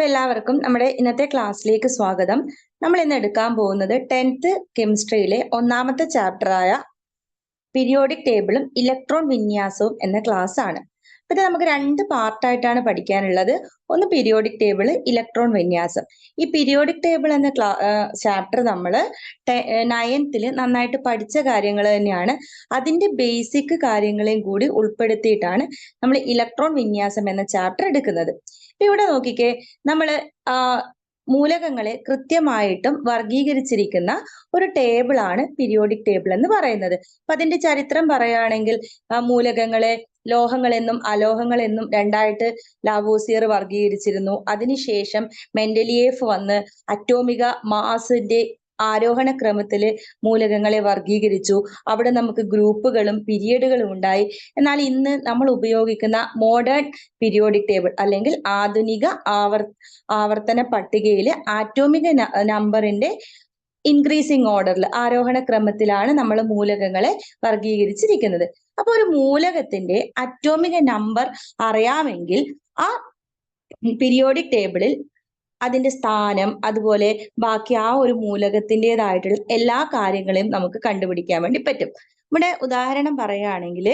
എല്ലാവർക്കും നമ്മുടെ ഇന്നത്തെ ക്ലാസ്സിലേക്ക് സ്വാഗതം. നമ്മൾ ഇന്ന് എടുക്കാൻ പോകുന്നത് 10th കെമിസ്ട്രിയിലെ ഒന്നാമത്തെ ചാപ്റ്ററായ പീരിയോഡിക് ടേബിളും ഇലക്ട്രോൺ വിന്യാസവും എന്ന ക്ലാസ് ആണ്. ഇത് നമുക്ക് രണ്ട് പാർട്ടായിട്ടാണ് പഠിക്കാനുള്ളത്. ഒന്ന് പീരിയോഡിക് ടേബിൾ, ഇലക്ട്രോൺ വിന്യാസം. ഈ പീരിയോഡിക് ടേബിൾ എന്ന ചാപ്റ്റർ നമ്മൾ 9th നന്നായിട്ട് പഠിച്ച കാര്യങ്ങൾ തന്നെയാണ്. അതിന്റെ ബേസിക് കാര്യങ്ങളെയും കൂടി ഉൾപ്പെടുത്തിയിട്ടാണ് നമ്മൾ ഇലക്ട്രോൺ വിന്യാസം എന്ന ചാപ്റ്റർ എടുക്കുന്നത്. ഇവിടെ നോക്കിക്കേ, നമ്മള് മൂലകങ്ങളെ കൃത്യമായിട്ടും വർഗീകരിച്ചിരിക്കുന്ന ഒരു ടേബിൾ ആണ് പീരിയോഡിക് ടേബിൾ എന്ന് പറയുന്നത്. അപ്പൊ അതിന്റെ ചരിത്രം പറയുകയാണെങ്കിൽ മൂലകങ്ങളെ ലോഹങ്ങളെന്നും അലോഹങ്ങളെന്നും രണ്ടായിട്ട് ലാവോസിയർ വർഗീകരിച്ചിരുന്നു. അതിനുശേഷം മെൻഡലിയേഫ് വന്ന് അറ്റോമിക മാസിന്റെ ആരോഹണ ക്രമത്തില് മൂലകങ്ങളെ വർഗീകരിച്ചു. അവിടെ നമുക്ക് ഗ്രൂപ്പുകളും പീരിയഡുകളും ഉണ്ടായി. എന്നാൽ ഇന്ന് നമ്മൾ ഉപയോഗിക്കുന്ന മോഡേൺ പീരിയോഡിക് ടേബിൾ അല്ലെങ്കിൽ ആധുനിക ആവർത്തന പട്ടികയില് ആറ്റോമിക നമ്പറിന്റെ ഇൻക്രീസിങ് ഓർഡറിൽ ആരോഹണ ക്രമത്തിലാണ് നമ്മൾ മൂലകങ്ങളെ വർഗീകരിച്ചിരിക്കുന്നത്. അപ്പൊ ഒരു മൂലകത്തിന്റെ അറ്റോമിക നമ്പർ അറിയാമെങ്കിൽ ആ പീരിയോഡിക് ടേബിളിൽ അതിന്റെ സ്ഥാനം, അതുപോലെ ബാക്കി ആ ഒരു മൂലകത്തിൻ്റെതായിട്ടുള്ള എല്ലാ കാര്യങ്ങളെയും നമുക്ക് കണ്ടുപിടിക്കാൻ വേണ്ടി പറ്റും. ഇവിടെ ഉദാഹരണം പറയുകയാണെങ്കിൽ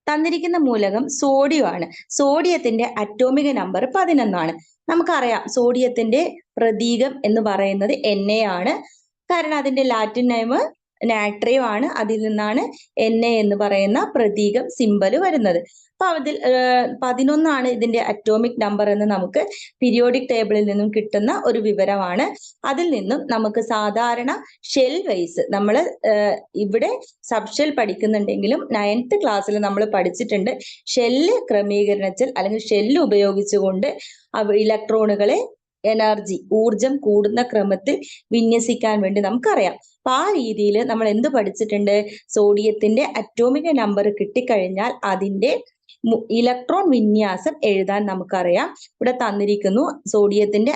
തന്നിരിക്കുന്ന മൂലകം സോഡിയം ആണ്. സോഡിയത്തിന്റെ അറ്റോമിക നമ്പർ 11 നമുക്കറിയാം. സോഡിയത്തിന്റെ പ്രതീകം എന്ന് പറയുന്നത് Na ആണ്. കാരണം അതിന്റെ ലാറ്റിൻ നെയിം നാട്രിയം ആണ്. അതിൽ നിന്നാണ് Na എന്ന് പറയുന്ന പ്രതീകം സിമ്പല് വരുന്നത്. അപ്പൊ അതിൽ 11 ഇതിന്റെ അറ്റോമിക് നമ്പർ എന്ന് നമുക്ക് പീരിയോഡിക് ടേബിളിൽ നിന്നും കിട്ടുന്ന ഒരു വിവരമാണ്. അതിൽ നിന്നും നമുക്ക് സാധാരണ ഷെൽ വൈസ് നമ്മൾ ഇവിടെ സബ് ഷെൽ പഠിക്കുന്നുണ്ടെങ്കിലും 9th ക്ലാസ്സിൽ നമ്മൾ പഠിച്ചിട്ടുണ്ട്. ഷെല്ല് ക്രമീകരണത്തിൽ അല്ലെങ്കിൽ ഷെല്ല് ഉപയോഗിച്ചുകൊണ്ട് ഇലക്ട്രോണുകളെ ഊർജം കൂടുന്ന ക്രമത്തിൽ വിന്യസിക്കാൻ വേണ്ടി നമുക്കറിയാം. അപ്പൊ ആ രീതിയിൽ നമ്മൾ എന്ത് പഠിച്ചിട്ടുണ്ട്? സോഡിയത്തിന്റെ അറ്റോമിക നമ്പർ കിട്ടിക്കഴിഞ്ഞാൽ അതിന്റെ ഇലക്ട്രോൺ വിന്യാസം എഴുതാൻ നമുക്കറിയാം. ഇവിടെ തന്നിരിക്കുന്നു സോഡിയത്തിന്റെ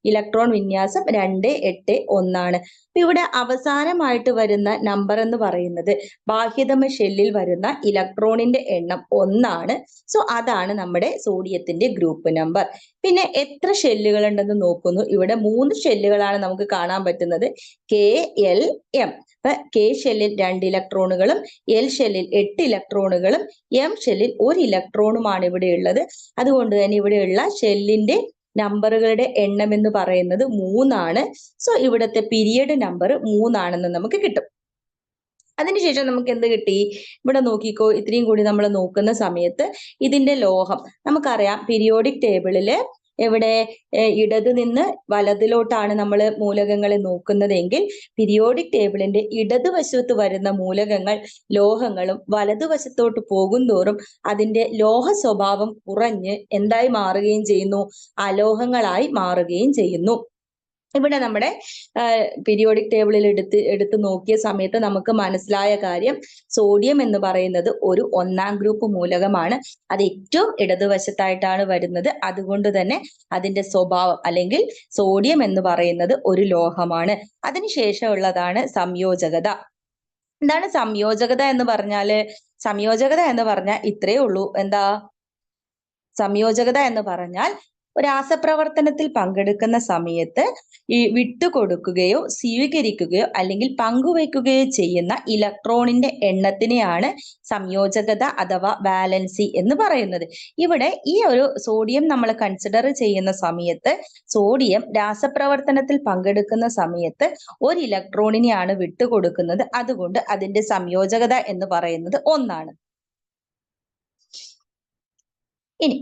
ഇലക്ട്രോൺ വിന്യാസം 281. ഇവിടെ അവസാനമായിട്ട് വരുന്ന നമ്പർ എന്ന് പറയുന്നത് ബാഹ്യതമ ഷെല്ലിൽ വരുന്ന ഇലക്ട്രോണിന്റെ എണ്ണം 1. സോ അതാണ് നമ്മുടെ സോഡിയത്തിന്റെ ഗ്രൂപ്പ് നമ്പർ. പിന്നെ എത്ര ഷെല്ലുകൾ ഉണ്ടെന്ന് നോക്കുന്നു. ഇവിടെ 3 ഷെല്ലുകളാണ് നമുക്ക് കാണാൻ പറ്റുന്നത്. KLM. കെ ഷെല്ലിൽ 2 ഇലക്ട്രോണുകളും എൽ ഷെല്ലിൽ 8 ഇലക്ട്രോണുകളും എം ഷെല്ലിൽ 1 ഇലക്ട്രോണുമാണ് ഇവിടെ ഉള്ളത്. അതുകൊണ്ട് തന്നെ ഇവിടെയുള്ള ഷെല്ലിന്റെ നമ്പറുകളുടെ എണ്ണം എന്ന് പറയുന്നത് 3. സോ ഇവിടുത്തെ പീരിയഡ് നമ്പർ 3 നമുക്ക് കിട്ടും. അതിനുശേഷം നമുക്ക് എന്ത് കിട്ടി? ഇവിടെ നോക്കിക്കോ, ഇത്രയും കൂടി നമ്മൾ നോക്കുന്ന സമയത്ത് ഇതിന്റെ ലോഹം നമുക്കറിയാം. പീരിയോഡിക് ടേബിളില് ഇവിടെ ഇടത് നിന്ന് വലതിലോട്ടാണ് നമ്മൾ മൂലകങ്ങളെ നോക്കുന്നതെങ്കിൽ പീരിയോഡിക് ടേബിളിന്റെ ഇടതുവശത്ത് വരുന്ന മൂലകങ്ങൾ ലോഹങ്ങളും വലതുവശത്തോട്ട് പോകും തോറും അതിന്റെ ലോഹ സ്വഭാവം കുറഞ്ഞ് എന്തായി മാറുകയും ചെയ്യുന്നു? അലോഹങ്ങളായി മാറുകയും ചെയ്യുന്നു. ഇവിടെ നമ്മുടെ പീരിയോഡിക് ടേബിളിൽ എടുത്ത് നോക്കിയ സമയത്ത് നമുക്ക് മനസ്സിലായ കാര്യം, സോഡിയം എന്ന് പറയുന്നത് ഒരു 1ാം ഗ്രൂപ്പ് മൂലകമാണ്. അത് ഏറ്റവും ഇടതുവശത്തായിട്ടാണ് വരുന്നത്. അതുകൊണ്ട് തന്നെ അതിന്റെ സ്വഭാവം അല്ലെങ്കിൽ സോഡിയം എന്ന് പറയുന്നത് ഒരു ലോഹമാണ്. അതിനുശേഷമുള്ളതാണ് സംയോജകത. എന്താണ് സംയോജകത എന്ന് പറഞ്ഞാല്? സംയോജകത എന്ന് പറഞ്ഞാൽ ഇത്രയേ ഉള്ളൂ. എന്താ സംയോജകത എന്ന് പറഞ്ഞാൽ? രാസപ്രവർത്തനത്തിൽ പങ്കെടുക്കുന്ന സമയത്ത് ഈ വിട്ടുകൊടുക്കുകയോ സ്വീകരിക്കുകയോ അല്ലെങ്കിൽ പങ്കുവയ്ക്കുകയോ ചെയ്യുന്ന ഇലക്ട്രോണിന്റെ എണ്ണത്തിനെയാണ് സംയോജകത അഥവാ വാലൻസി എന്ന് പറയുന്നത്. ഇവിടെ ഈ ഒരു സോഡിയം നമ്മൾ കൺസിഡർ ചെയ്യുന്ന സമയത്ത് സോഡിയം രാസപ്രവർത്തനത്തിൽ പങ്കെടുക്കുന്ന സമയത്ത് ഒരു ഇലക്ട്രോണിനെയാണ് വിട്ടുകൊടുക്കുന്നത്. അതുകൊണ്ട് അതിന്റെ സംയോജകത എന്ന് പറയുന്നത് 1. ഇനി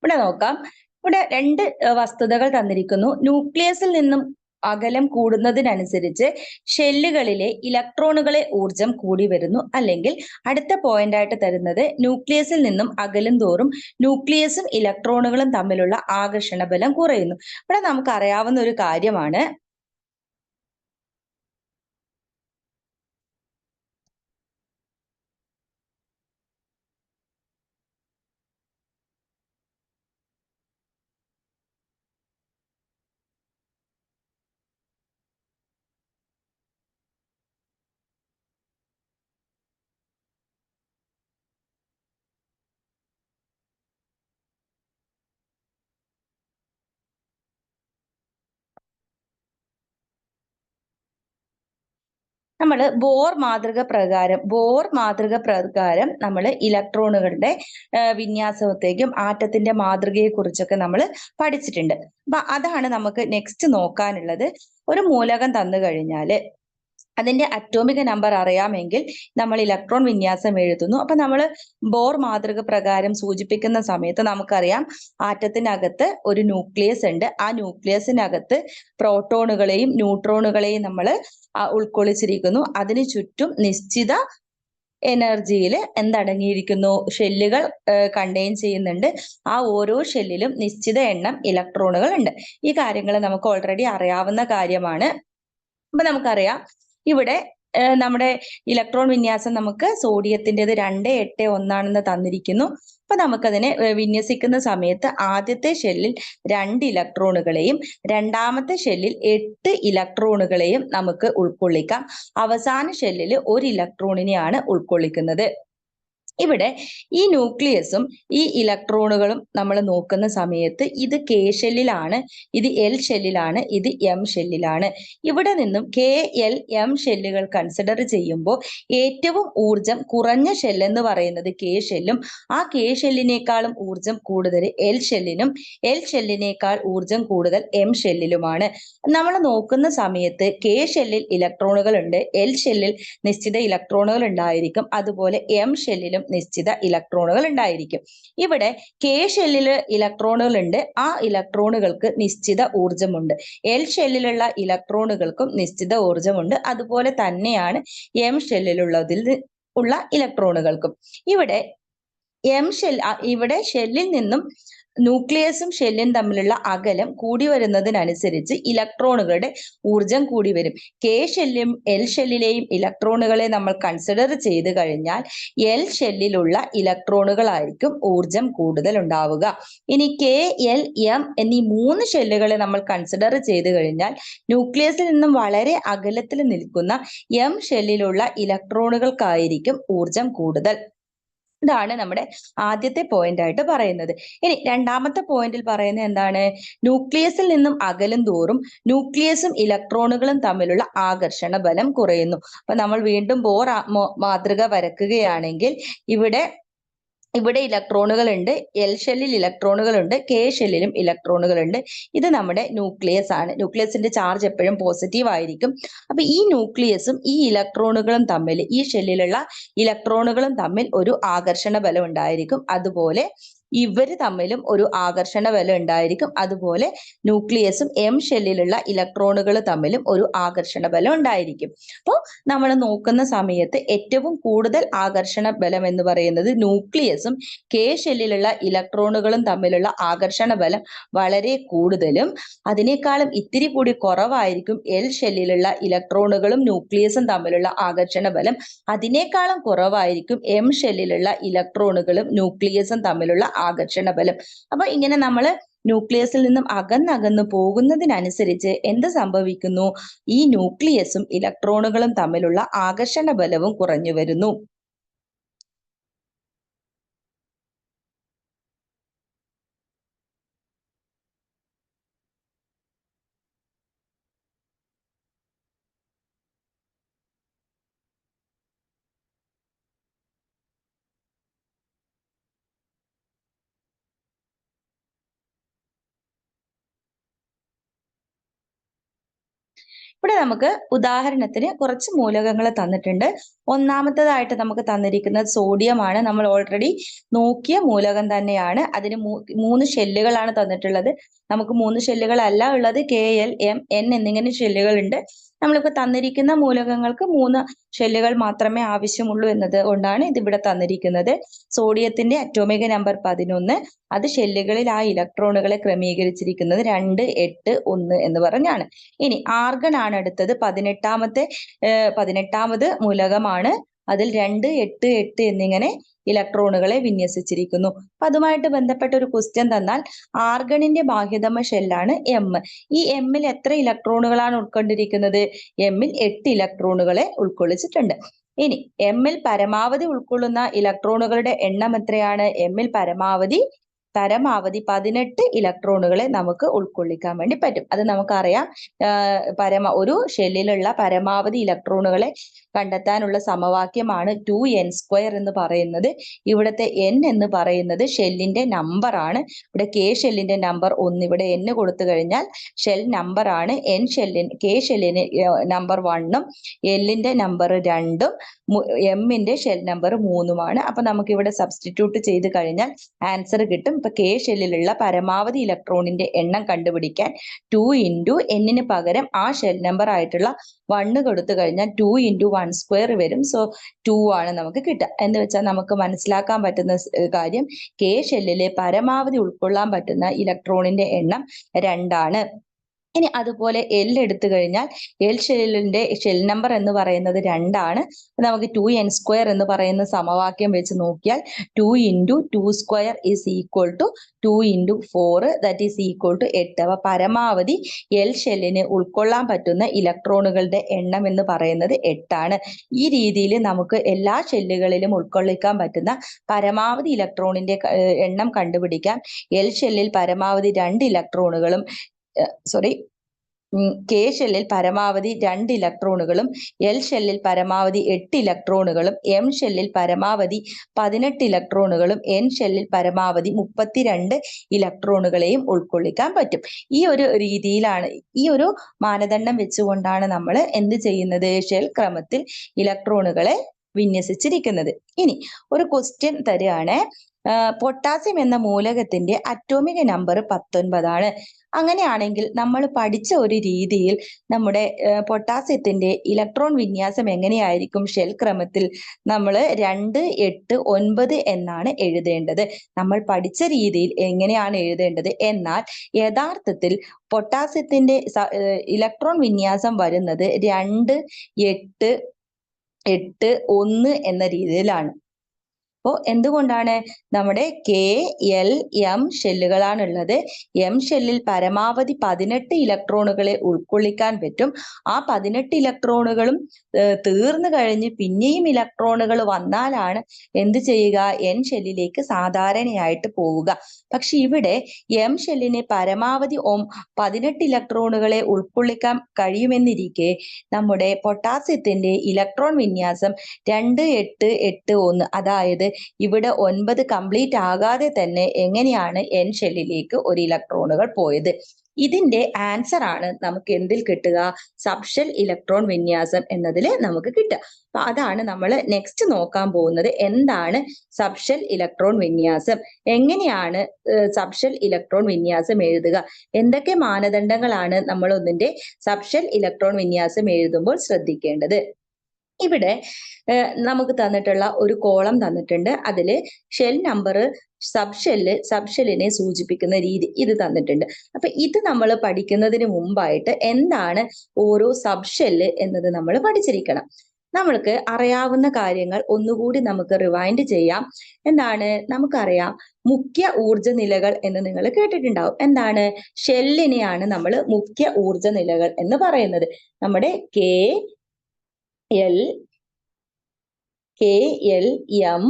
ഇവിടെ നോക്കാം. ഇവിടെ രണ്ട് വസ്തുതകൾ തന്നിരിക്കുന്നു. ന്യൂക്ലിയസിൽ നിന്നും അകലം കൂടുന്നതിനനുസരിച്ച് ഷെല്ലുകളിലെ ഇലക്ട്രോണുകളെ ഊർജം കൂടി വരുന്നു. അല്ലെങ്കിൽ അടുത്ത പോയിന്റ് ആയിട്ട് തരുന്നത് ന്യൂക്ലിയസിൽ നിന്നും അകലും തോറും ന്യൂക്ലിയസും ഇലക്ട്രോണുകളും തമ്മിലുള്ള ആകർഷണ ബലം കുറയുന്നു. ഇവിടെ നമുക്ക് അറിയാവുന്ന ഒരു കാര്യമാണ്. നമ്മൾ ബോർ മാതൃക പ്രകാരം നമ്മൾ ഇലക്ട്രോണുകളുടെ വിന്യാസത്തെയും ആറ്റത്തിന്റെ മാതൃകയെ കുറിച്ചൊക്കെ നമ്മൾ പഠിച്ചിട്ടുണ്ട്. അപ്പൊ അതാണ് നമുക്ക് നെക്സ്റ്റ് നോക്കാനുള്ളത്. ഒരു മൂലകം തന്നു കഴിഞ്ഞാല് അതിന്റെ അറ്റോമിക നമ്പർ അറിയാമെങ്കിൽ നമ്മൾ ഇലക്ട്രോൺ വിന്യാസം എഴുതുന്നു. അപ്പൊ നമ്മൾ ബോർ മാതൃക പ്രകാരം സൂചിപ്പിക്കുന്ന സമയത്ത് നമുക്കറിയാം ആറ്റത്തിനകത്ത് ഒരു ന്യൂക്ലിയസ് ഉണ്ട്. ആ ന്യൂക്ലിയസിനകത്ത് പ്രോട്ടോണുകളെയും ന്യൂട്രോണുകളെയും നമ്മൾ ഉൾക്കൊള്ളിച്ചിരിക്കുന്നു. അതിനു ചുറ്റും നിശ്ചിത എനർജിയിൽ എന്തടങ്ങിയിരിക്കുന്നു? ഷെല്ലുകൾ കണ്ടെയ്ൻ ചെയ്യുന്നുണ്ട്. ആ ഓരോ ഷെല്ലിലും നിശ്ചിത എണ്ണം ഇലക്ട്രോണുകൾ ഉണ്ട്. ഈ കാര്യങ്ങൾ നമുക്ക് ഓൾറെഡി അറിയാവുന്ന കാര്യമാണ്. അപ്പൊ നമുക്കറിയാം ഇവിടെ നമ്മുടെ ഇലക്ട്രോൺ വിന്യാസം നമുക്ക് സോഡിയത്തിൻ്റെത് 281 തന്നിരിക്കുന്നു. അപ്പൊ നമുക്കതിനെ വിന്യസിക്കുന്ന സമയത്ത് ആദ്യത്തെ ഷെല്ലിൽ 2 ഇലക്ട്രോണുകളെയും രണ്ടാമത്തെ ഷെല്ലിൽ 8 ഇലക്ട്രോണുകളെയും നമുക്ക് ഉൾക്കൊള്ളിക്കാം. അവസാന ഷെല്ലിൽ 1 ഇലക്ട്രോണിനെയാണ് ഉൾക്കൊള്ളിക്കുന്നത്. ഇവിടെ ഈ ന്യൂക്ലിയസും ഈ ഇലക്ട്രോണുകളും നമ്മൾ നോക്കുന്ന സമയത്ത് ഇത് കെ ഷെല്ലിലാണ്, ഇത് എൽ ഷെല്ലിലാണ്, ഇത് എം ഷെല്ലിലാണ്. ഇവിടെ നിന്നും കെ എൽ എം ഷെല്ലുകൾ കൺസിഡർ ചെയ്യുമ്പോൾ ഏറ്റവും ഊർജം കുറഞ്ഞ ഷെല്ലെന്ന് പറയുന്നത് കെ ഷെല്ലും ആ കെ ഷെല്ലിനേക്കാളും ഊർജം കൂടുതൽ എൽ ഷെല്ലിനും എൽ ഷെല്ലിനേക്കാൾ ഊർജം കൂടുതൽ എം ഷെല്ലിലുമാണ്. നമ്മൾ നോക്കുന്ന സമയത്ത് കെ ഷെല്ലിൽ ഇലക്ട്രോണുകൾ ഉണ്ട്, എൽ ഷെല്ലിൽ നിശ്ചിത ഇലക്ട്രോണുകൾ ഉണ്ടായിരിക്കും. അതുപോലെ എം ഷെല്ലിലും നിശ്ചിത ഇലക്ട്രോണുകൾ ഉണ്ടായിരിക്കും. ഇവിടെ കെ ഷെല്ലില് ഇലക്ട്രോണുകൾ ഉണ്ട്, ആ ഇലക്ട്രോണുകൾക്ക് നിശ്ചിത ഊർജമുണ്ട്. എൽ ഷെല്ലിലുള്ള ഇലക്ട്രോണുകൾക്കും നിശ്ചിത ഊർജമുണ്ട്. അതുപോലെ തന്നെയാണ് എം ഷെല്ലിലുള്ളതിൽ ഉള്ള ഇലക്ട്രോണുകൾക്കും. ഇവിടെ ഷെല്ലിൽ നിന്നും ന്യൂക്ലിയസും ഷെല്ലും തമ്മിലുള്ള അകലം കൂടി വരുന്നതിനനുസരിച്ച് ഇലക്ട്രോണുകളുടെ ഊർജം കൂടി വരും. കെ ഷെല്ലും എൽ ഷെല്ലിലെയും ഇലക്ട്രോണുകളെ നമ്മൾ കൺസിഡർ ചെയ്ത് കഴിഞ്ഞാൽ എൽ ഷെല്ലിലുള്ള ഇലക്ട്രോണുകളായിരിക്കും ഊർജം കൂടുതൽ ഉണ്ടാവുക. ഇനി കെ എൽ എം എന്നീ 3 ഷെല്ലുകളെ നമ്മൾ കൺസിഡർ ചെയ്ത് കഴിഞ്ഞാൽ ന്യൂക്ലിയസിൽ നിന്നും വളരെ അകലത്തിൽ നിൽക്കുന്ന എം ഷെല്ലിലുള്ള ഇലക്ട്രോണുകൾക്കായിരിക്കും ഊർജം കൂടുതൽ. ഇതാണ് നമ്മുടെ ആദ്യത്തെ പോയിന്റ് ആയിട്ട് പറയുന്നത്. ഇനി രണ്ടാമത്തെ പോയിന്റിൽ പറയുന്നത് എന്താണ്? ന്യൂക്ലിയസിൽ നിന്നും അകലും തോറും ന്യൂക്ലിയസും ഇലക്ട്രോണുകളും തമ്മിലുള്ള ആകർഷണ ബലം കുറയുന്നു. അപ്പൊ നമ്മൾ വീണ്ടും ബോർ മാതൃക വരക്കുകയാണെങ്കിൽ ഇവിടെ ഇലക്ട്രോണുകൾ ഉണ്ട്, എൽ ഷെല്ലിൽ ഇലക്ട്രോണുകൾ ഉണ്ട്, കെ ഷെല്ലിലും ഇലക്ട്രോണുകൾ ഉണ്ട്. ഇത് നമ്മുടെ ന്യൂക്ലിയസ് ആണ്. ന്യൂക്ലിയസിന്റെ ചാർജ് എപ്പോഴും പോസിറ്റീവ് ആയിരിക്കും. അപ്പൊ ഈ ന്യൂക്ലിയസും ഈ ഇലക്ട്രോണുകളും തമ്മിൽ, ഈ ഷെല്ലിലുള്ള ഇലക്ട്രോണുകളും തമ്മിൽ ഒരു ആകർഷണ ബലം ഉണ്ടായിരിക്കും. അതുപോലെ ഇവര് തമ്മിലും ഒരു ആകർഷണ ബലം ഉണ്ടായിരിക്കും. അതുപോലെ ന്യൂക്ലിയസും എം ഷെല്ലിലുള്ള ഇലക്ട്രോണുകൾ തമ്മിലും ഒരു ആകർഷണ ബലം ഉണ്ടായിരിക്കും. അപ്പോൾ നമ്മൾ നോക്കുന്ന സമയത്ത് ഏറ്റവും കൂടുതൽ ആകർഷണ ബലം എന്ന് പറയുന്നത് ന്യൂക്ലിയസും കെ ഷെല്ലിലുള്ള ഇലക്ട്രോണുകളും തമ്മിലുള്ള ആകർഷണ ബലം വളരെ കൂടുതലും അതിനേക്കാളും ഇത്തിരി കൂടി കുറവായിരിക്കും എൽ ഷെല്ലിലുള്ള ഇലക്ട്രോണുകളും ന്യൂക്ലിയസും തമ്മിലുള്ള ആകർഷണ ബലം. അതിനേക്കാളും കുറവായിരിക്കും എം ഷെല്ലിലുള്ള ഇലക്ട്രോണുകളും ന്യൂക്ലിയസും തമ്മിലുള്ള ആകർഷണ ബലം. അപ്പൊ ഇങ്ങനെ നമ്മൾ ന്യൂക്ലിയസിൽ നിന്നും അകന്നകന്ന് പോകുന്നതിനനുസരിച്ച് എന്ത് സംഭവിക്കുന്നു? ഈ ന്യൂക്ലിയസും ഇലക്ട്രോണുകളും തമ്മിലുള്ള ആകർഷണ ബലവും കുറഞ്ഞു വരുന്നു. ഇവിടെ നമുക്ക് ഉദാഹരണത്തിന് കുറച്ച് മൂലകങ്ങൾ തന്നിട്ടുണ്ട്. ഒന്നാമത്തേതായിട്ട് നമുക്ക് തന്നിരിക്കുന്നത് സോഡിയമാണ്. നമ്മൾ ഓൾറെഡി നോക്കിയ മൂലകം തന്നെയാണ്. അതിന് 3 ഷെല്ലുകളാണ് തന്നിട്ടുള്ളത്. നമുക്ക് 3 ഷെല്ലുകളല്ല ഉള്ളത്, KL, M, N എന്നിങ്ങനെ ഷെല്ലുകൾ ഉണ്ട്. നമ്മളിപ്പോൾ തന്നിരിക്കുന്ന മൂലകങ്ങൾക്ക് 3 ഷെല്ലുകൾ മാത്രമേ ആവശ്യമുള്ളൂ എന്നത് കൊണ്ടാണ് ഇതിവിടെ തന്നിരിക്കുന്നത്. സോഡിയത്തിന്റെ അറ്റോമിക നമ്പർ 11, അത് ഷെല്ലുകളിൽ ആ ഇലക്ട്രോണുകളെ ക്രമീകരിച്ചിരിക്കുന്നത് 2, 8, 1 എന്ന് പറഞ്ഞാണ്. ഇനി ആർഗൺ ആണ് അടുത്തത്. 18ാമത് മൂലകമാണ്. അതിൽ 2, 8, 8 എന്നിങ്ങനെ ഇലക്ട്രോണുകളെ വിന്യസിച്ചിരിക്കുന്നു. അപ്പൊ അതുമായിട്ട് ബന്ധപ്പെട്ട ഒരു ക്വസ്റ്റ്യൻ തന്നാൽ ആർഗണിന്റെ ബാഹ്യതമ ഷെല്ലാണ് M. ഈ M-ൽ എത്ര ഇലക്ട്രോണുകളാണ് ഉൾക്കൊണ്ടിരിക്കുന്നത്? M-ൽ 8 ഇലക്ട്രോണുകളെ ഉൾക്കൊള്ളിച്ചിട്ടുണ്ട്. ഇനി M-ൽ പരമാവധി ഉൾക്കൊള്ളുന്ന ഇലക്ട്രോണുകളുടെ എണ്ണം എത്രയാണ്? M-ൽ പരമാവധി 18 ഇലക്ട്രോണുകളെ നമുക്ക് ഉൾക്കൊള്ളിക്കാൻ വേണ്ടി പറ്റും. അത് നമുക്കറിയാം. ഒരു ഷെല്ലിലുള്ള പരമാവധി ഇലക്ട്രോണുകളെ കണ്ടെത്താനുള്ള സമവാക്യമാണ് 2n² എന്ന് പറയുന്നത്. ഇവിടുത്തെ n എന്ന് പറയുന്നത് ഷെല്ലിന്റെ നമ്പർ ആണ്. ഇവിടെ K ഷെല്ലിന്റെ നമ്പർ 1, ഇവിടെ n കൊടുത്തു കഴിഞ്ഞാൽ ഷെൽ നമ്പർ ആണ്. K ഷെല്ലിന് നമ്പർ 1ഉം Lന്റെ നമ്പർ 2ഉം M-ന്റെ ഷെൽ നമ്പർ 3ഉമാണ്. അപ്പൊ നമുക്ക് ഇവിടെ സബ്സ്റ്റിറ്റ്യൂട്ട് ചെയ്ത് കഴിഞ്ഞാൽ ആൻസർ കിട്ടും. ഇപ്പൊ K ഷെല്ലിലുള്ള പരമാവധി ഇലക്ട്രോണിന്റെ എണ്ണം കണ്ടുപിടിക്കാൻ 2 × n പകരം ആ ഷെൽ നമ്പർ ആയിട്ടുള്ള 1 കൊടുത്തു കഴിഞ്ഞാൽ 2 × 1² വരും. സോ 2 ആണ് നമുക്ക് കിട്ടുക. എന്ന് വെച്ചാൽ നമുക്ക് മനസ്സിലാക്കാൻ പറ്റുന്ന കാര്യം K ഷെല്ലിലെ പരമാവധി ഉൾക്കൊള്ളാൻ പറ്റുന്ന ഇലക്ട്രോണിന്റെ എണ്ണം 2 ആണ്. ഇനി അതുപോലെ L എടുത്തു കഴിഞ്ഞാൽ L ഷെല്ലിന്റെ ഷെൽ നമ്പർ എന്ന് പറയുന്നത് 2 ആണ്. നമുക്ക് 2n² എന്ന് പറയുന്ന സമവാക്യം വെച്ച് നോക്കിയാൽ 2 × 2² = 2 × 4 = 8. അപ്പൊ പരമാവധി L ഷെല്ലിന് ഉൾക്കൊള്ളാൻ പറ്റുന്ന ഇലക്ട്രോണുകളുടെ എണ്ണം എന്ന് പറയുന്നത് 8 ആണ്. ഈ രീതിയിൽ നമുക്ക് എല്ലാ ഷെല്ലുകളിലും ഉൾക്കൊള്ളിക്കാൻ പറ്റുന്ന പരമാവധി ഇലക്ട്രോണിന്റെ എണ്ണം കണ്ടുപിടിക്കാം. L ഷെല്ലിൽ പരമാവധി 2 ഇലക്ട്രോണുകളും K ഷെല്ലിൽ പരമാവധി 2 ഇലക്ട്രോണുകളും L ഷെല്ലിൽ പരമാവധി 8 ഇലക്ട്രോണുകളും M ഷെല്ലിൽ പരമാവധി 18 ഇലക്ട്രോണുകളും N ഷെല്ലിൽ പരമാവധി 32 ഇലക്ട്രോണുകളെയും ഉൾക്കൊള്ളിക്കാൻ പറ്റും. ഈ ഒരു രീതിയിലാണ്, ഈ ഒരു മാനദണ്ഡം വെച്ചുകൊണ്ടാണ് നമ്മൾ എന്ത് ചെയ്യുന്നത്? ഷെൽ ക്രമത്തിൽ ഇലക്ട്രോണുകളെ വിന്യസിച്ചിരിക്കുന്നത്. ഇനി ഒരു ക്വസ്റ്റ്യൻ തരികയാണ്. പൊട്ടാസ്യം എന്ന മൂലകത്തിന്റെ അറ്റോമിക നമ്പർ 19 ആണ്. അങ്ങനെയാണെങ്കിൽ നമ്മൾ പഠിച്ച ഒരു രീതിയിൽ നമ്മുടെ പൊട്ടാസ്യത്തിന്റെ ഇലക്ട്രോൺ വിന്യാസം എങ്ങനെയായിരിക്കും? ഷെൽ ക്രമത്തിൽ നമ്മൾ 2, 8, 9 എന്നാണ് എഴുതേണ്ടത്. നമ്മൾ പഠിച്ച രീതിയിൽ എങ്ങനെയാണ് എഴുതേണ്ടത്? എന്നാൽ യഥാർത്ഥത്തിൽ പൊട്ടാസ്യത്തിന്റെ ഇലക്ട്രോൺ വിന്യാസം വരുന്നത് 2, 8, 8, 1 എന്ന രീതിയിലാണ്. അപ്പോൾ എന്തുകൊണ്ടാണ്? നമ്മുടെ KL, M ഷെല്ലുകളാണുള്ളത്. M ഷെല്ലിൽ പരമാവധി 18 ഇലക്ട്രോണുകളെ ഉൾക്കൊള്ളിക്കാൻ പറ്റും. ആ 18 ഇലക്ട്രോണുകളും തീർന്നു കഴിഞ്ഞ് പിന്നെയും ഇലക്ട്രോണുകൾ വന്നാലാണ് എന്ത് ചെയ്യുക? N ഷെല്ലിലേക്ക് സാധാരണയായിട്ട് പോവുക. പക്ഷെ ഇവിടെ M ഷെല്ലിന് പരമാവധി 18 ഇലക്ട്രോണുകളെ ഉൾക്കൊള്ളിക്കാൻ കഴിയുമെന്നിരിക്കെ നമ്മുടെ പൊട്ടാസ്യത്തിന്റെ ഇലക്ട്രോൺ വിന്യാസം 2, 8, 8, 1, അതായത് ഇവിടെ 9 കംപ്ലീറ്റ് ആകാതെ തന്നെ എങ്ങനെയാണ് N ഷെല്ലിലേക്ക് ഒരു ഇലക്ട്രോണുകൾ പോയത്? ഇതിന്റെ ആൻസർ ആണ് നമുക്ക് എന്തിൽ കിട്ടുക? സബ്ഷെൽ ഇലക്ട്രോൺ വിന്യാസം എന്നതിൽ നമുക്ക് കിട്ടുക. അപ്പൊ അതാണ് നമ്മൾ നെക്സ്റ്റ് നോക്കാൻ പോകുന്നത്. എന്താണ് സബ്ഷെൽ ഇലക്ട്രോൺ വിന്യാസം? എങ്ങനെയാണ് സബ്ഷെൽ ഇലക്ട്രോൺ വിന്യാസം എഴുതുക? എന്തൊക്കെ മാനദണ്ഡങ്ങളാണ് നമ്മൾ ഒന്നിന്റെ സബ്ഷെൽ ഇലക്ട്രോൺ വിന്യാസം എഴുതുമ്പോൾ ശ്രദ്ധിക്കേണ്ടത്? ഇവിടെ നമുക്ക് തന്നിട്ടുള്ള ഒരു കോളം തന്നിട്ടുണ്ട്. അതില് ഷെൽ നമ്പർ, സബ്ഷെല്ലിനെ സൂചിപ്പിക്കുന്ന രീതി ഇത് തന്നിട്ടുണ്ട്. അപ്പൊ ഇത് നമ്മൾ പഠിക്കുന്നതിന് മുമ്പായിട്ട് എന്താണ് ഓരോ സബ്ഷെല്ല് എന്നത് നമ്മൾ പഠിച്ചിരിക്കണം. നമ്മൾക്ക് അറിയാവുന്ന കാര്യങ്ങൾ ഒന്നുകൂടി നമുക്ക് റിവൈൻഡ് ചെയ്യാം. എന്താണ്? നമുക്കറിയാം മുഖ്യ ഊർജ നിലകൾ എന്ന് നിങ്ങൾ കേട്ടിട്ടുണ്ടാവും. എന്താണ്? ഷെല്ലിനെയാണ് നമ്മൾ മുഖ്യ ഊർജ നിലകൾ എന്ന് പറയുന്നത്. നമ്മുടെ KL, M,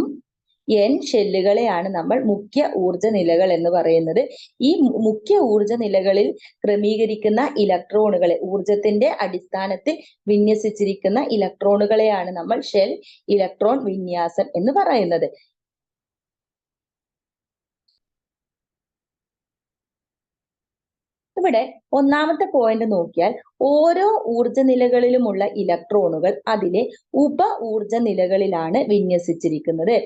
N ഷെല്ലുകളെയാണ് നമ്മൾ മുഖ്യ ഊർജ നിലകൾ എന്ന് പറയുന്നത്. ഈ മുഖ്യ ഊർജ നിലകളിൽ ക്രമീകരിക്കുന്ന ഇലക്ട്രോണുകളെ, ഊർജത്തിന്റെ അടിസ്ഥാനത്തിൽ വിന്യസിച്ചിരിക്കുന്ന ഇലക്ട്രോണുകളെയാണ് നമ്മൾ ഷെൽ ഇലക്ട്രോൺ വിന്യാസം എന്ന് പറയുന്നത്. ഇവിടെ ഒന്നാമത്തെ പോയിന്റ് നോക്കിയാൽ ഓരോ ഊർജ നിലകളിലുമുള്ള ഇലക്ട്രോണുകൾ അതിലെ ഉപ ഊർജ നിലകളിലാണ് വിന്യസിച്ചിരിക്കുന്നത്.